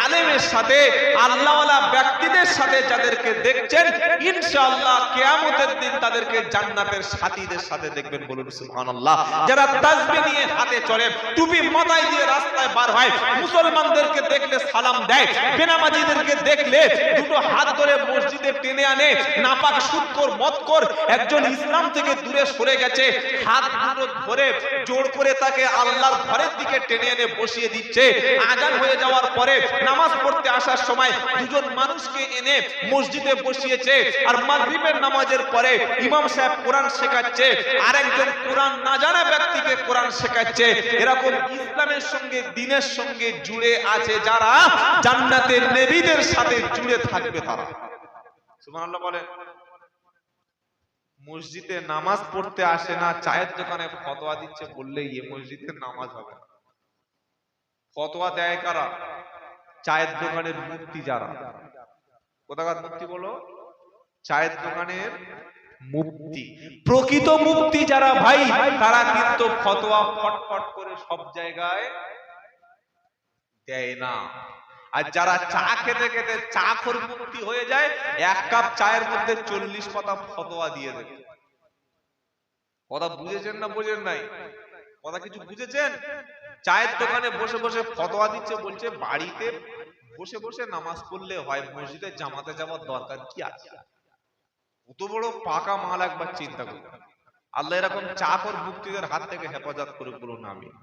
আলেমের সাথে, আল্লাহওয়ালা ব্যক্তিদের সাথে যাদেরকে দেখছেন ইনশাআল্লাহ কিয়ামতের দিন তাদেরকে জান্নাতের সাথীদের সাথে দেখবেন। বলুন সুবহানাল্লাহ। যারা তাসবিহ নিয়ে হাতে চলে, টুপি মাথায় দিয়ে রাস্তায় বার হয়, মুসলমানদেরকে দেখলে সালাম দেয়, বেনামাজিদেরকে দেখলে দুটো হাত ধরে মসজিদে টেনে আনে, নাপাক সুদখোর মদখোর একজন ইসলাম থেকে দূরে সরে গেছে, হাত দুটো ধরে জোর করে তাকে আল্লাহর ঘরের দিকে টেনে এনে বসিয়ে দিচ্ছে। আজান হয়ে যাওয়ার পরে নামাজ পড়তে আসার সময় দুজন মানুষকে এনে মসজিদে বসিয়েছে, আর মাগরিবের নামাজের পরে ইমাম সাহেব কোরআন শেখাচ্ছে, আর একজন কোরআন না জানা ব্যক্তিকে কোরআন শেখাচ্ছে। এরকম ইসলামের সঙ্গে, দ্বীনের সঙ্গে জুড়ে আছে যারা, জান্নাতের নবীদের সাথে জুড়ে থাকবে তারা। সুবহানাল্লাহ বলে। মসজিদে নামাজ পড়তে আসে না, চায়ের দোকানে ফতোয়া দিচ্ছে বললে এই মসজিদে নামাজ হবে না। ফতোয়া দেয় কারা? চায়ের দোকানের মুফতি যারা। কোথাকার মুফতি বলো? চায়ের দোকানের মুফতি। প্রকৃত মুফতি যারা ভাই, তারা কিন্তু ফতোয়া ফটফট করে সব জায়গায় দেয় না। আর যারা চা খেতে খেতে চাখোর মুক্তি হয়ে যায়, এক কাপ চায়ের মধ্যে 40 পাতা ফতোয়া দিয়ে দেবে। কথা বুঝেছেন না বোঝেন নাই? কথা কিছু বুঝেছেন? চায়ের দোকানে বসে বসে ফতোয়া দিচ্ছে, বলছে বাড়িতে বসে বসে নামাজ পড়লে হয়, মসজিদে জামাতে যাওয়ার দরকার কি আছে? কত বড় পাকা মাল একবার চিন্তা করুন। আল্লাহ এরকম চাখোর মুক্তিদের হাত থেকে হেফাজত করে বলুন আমিন।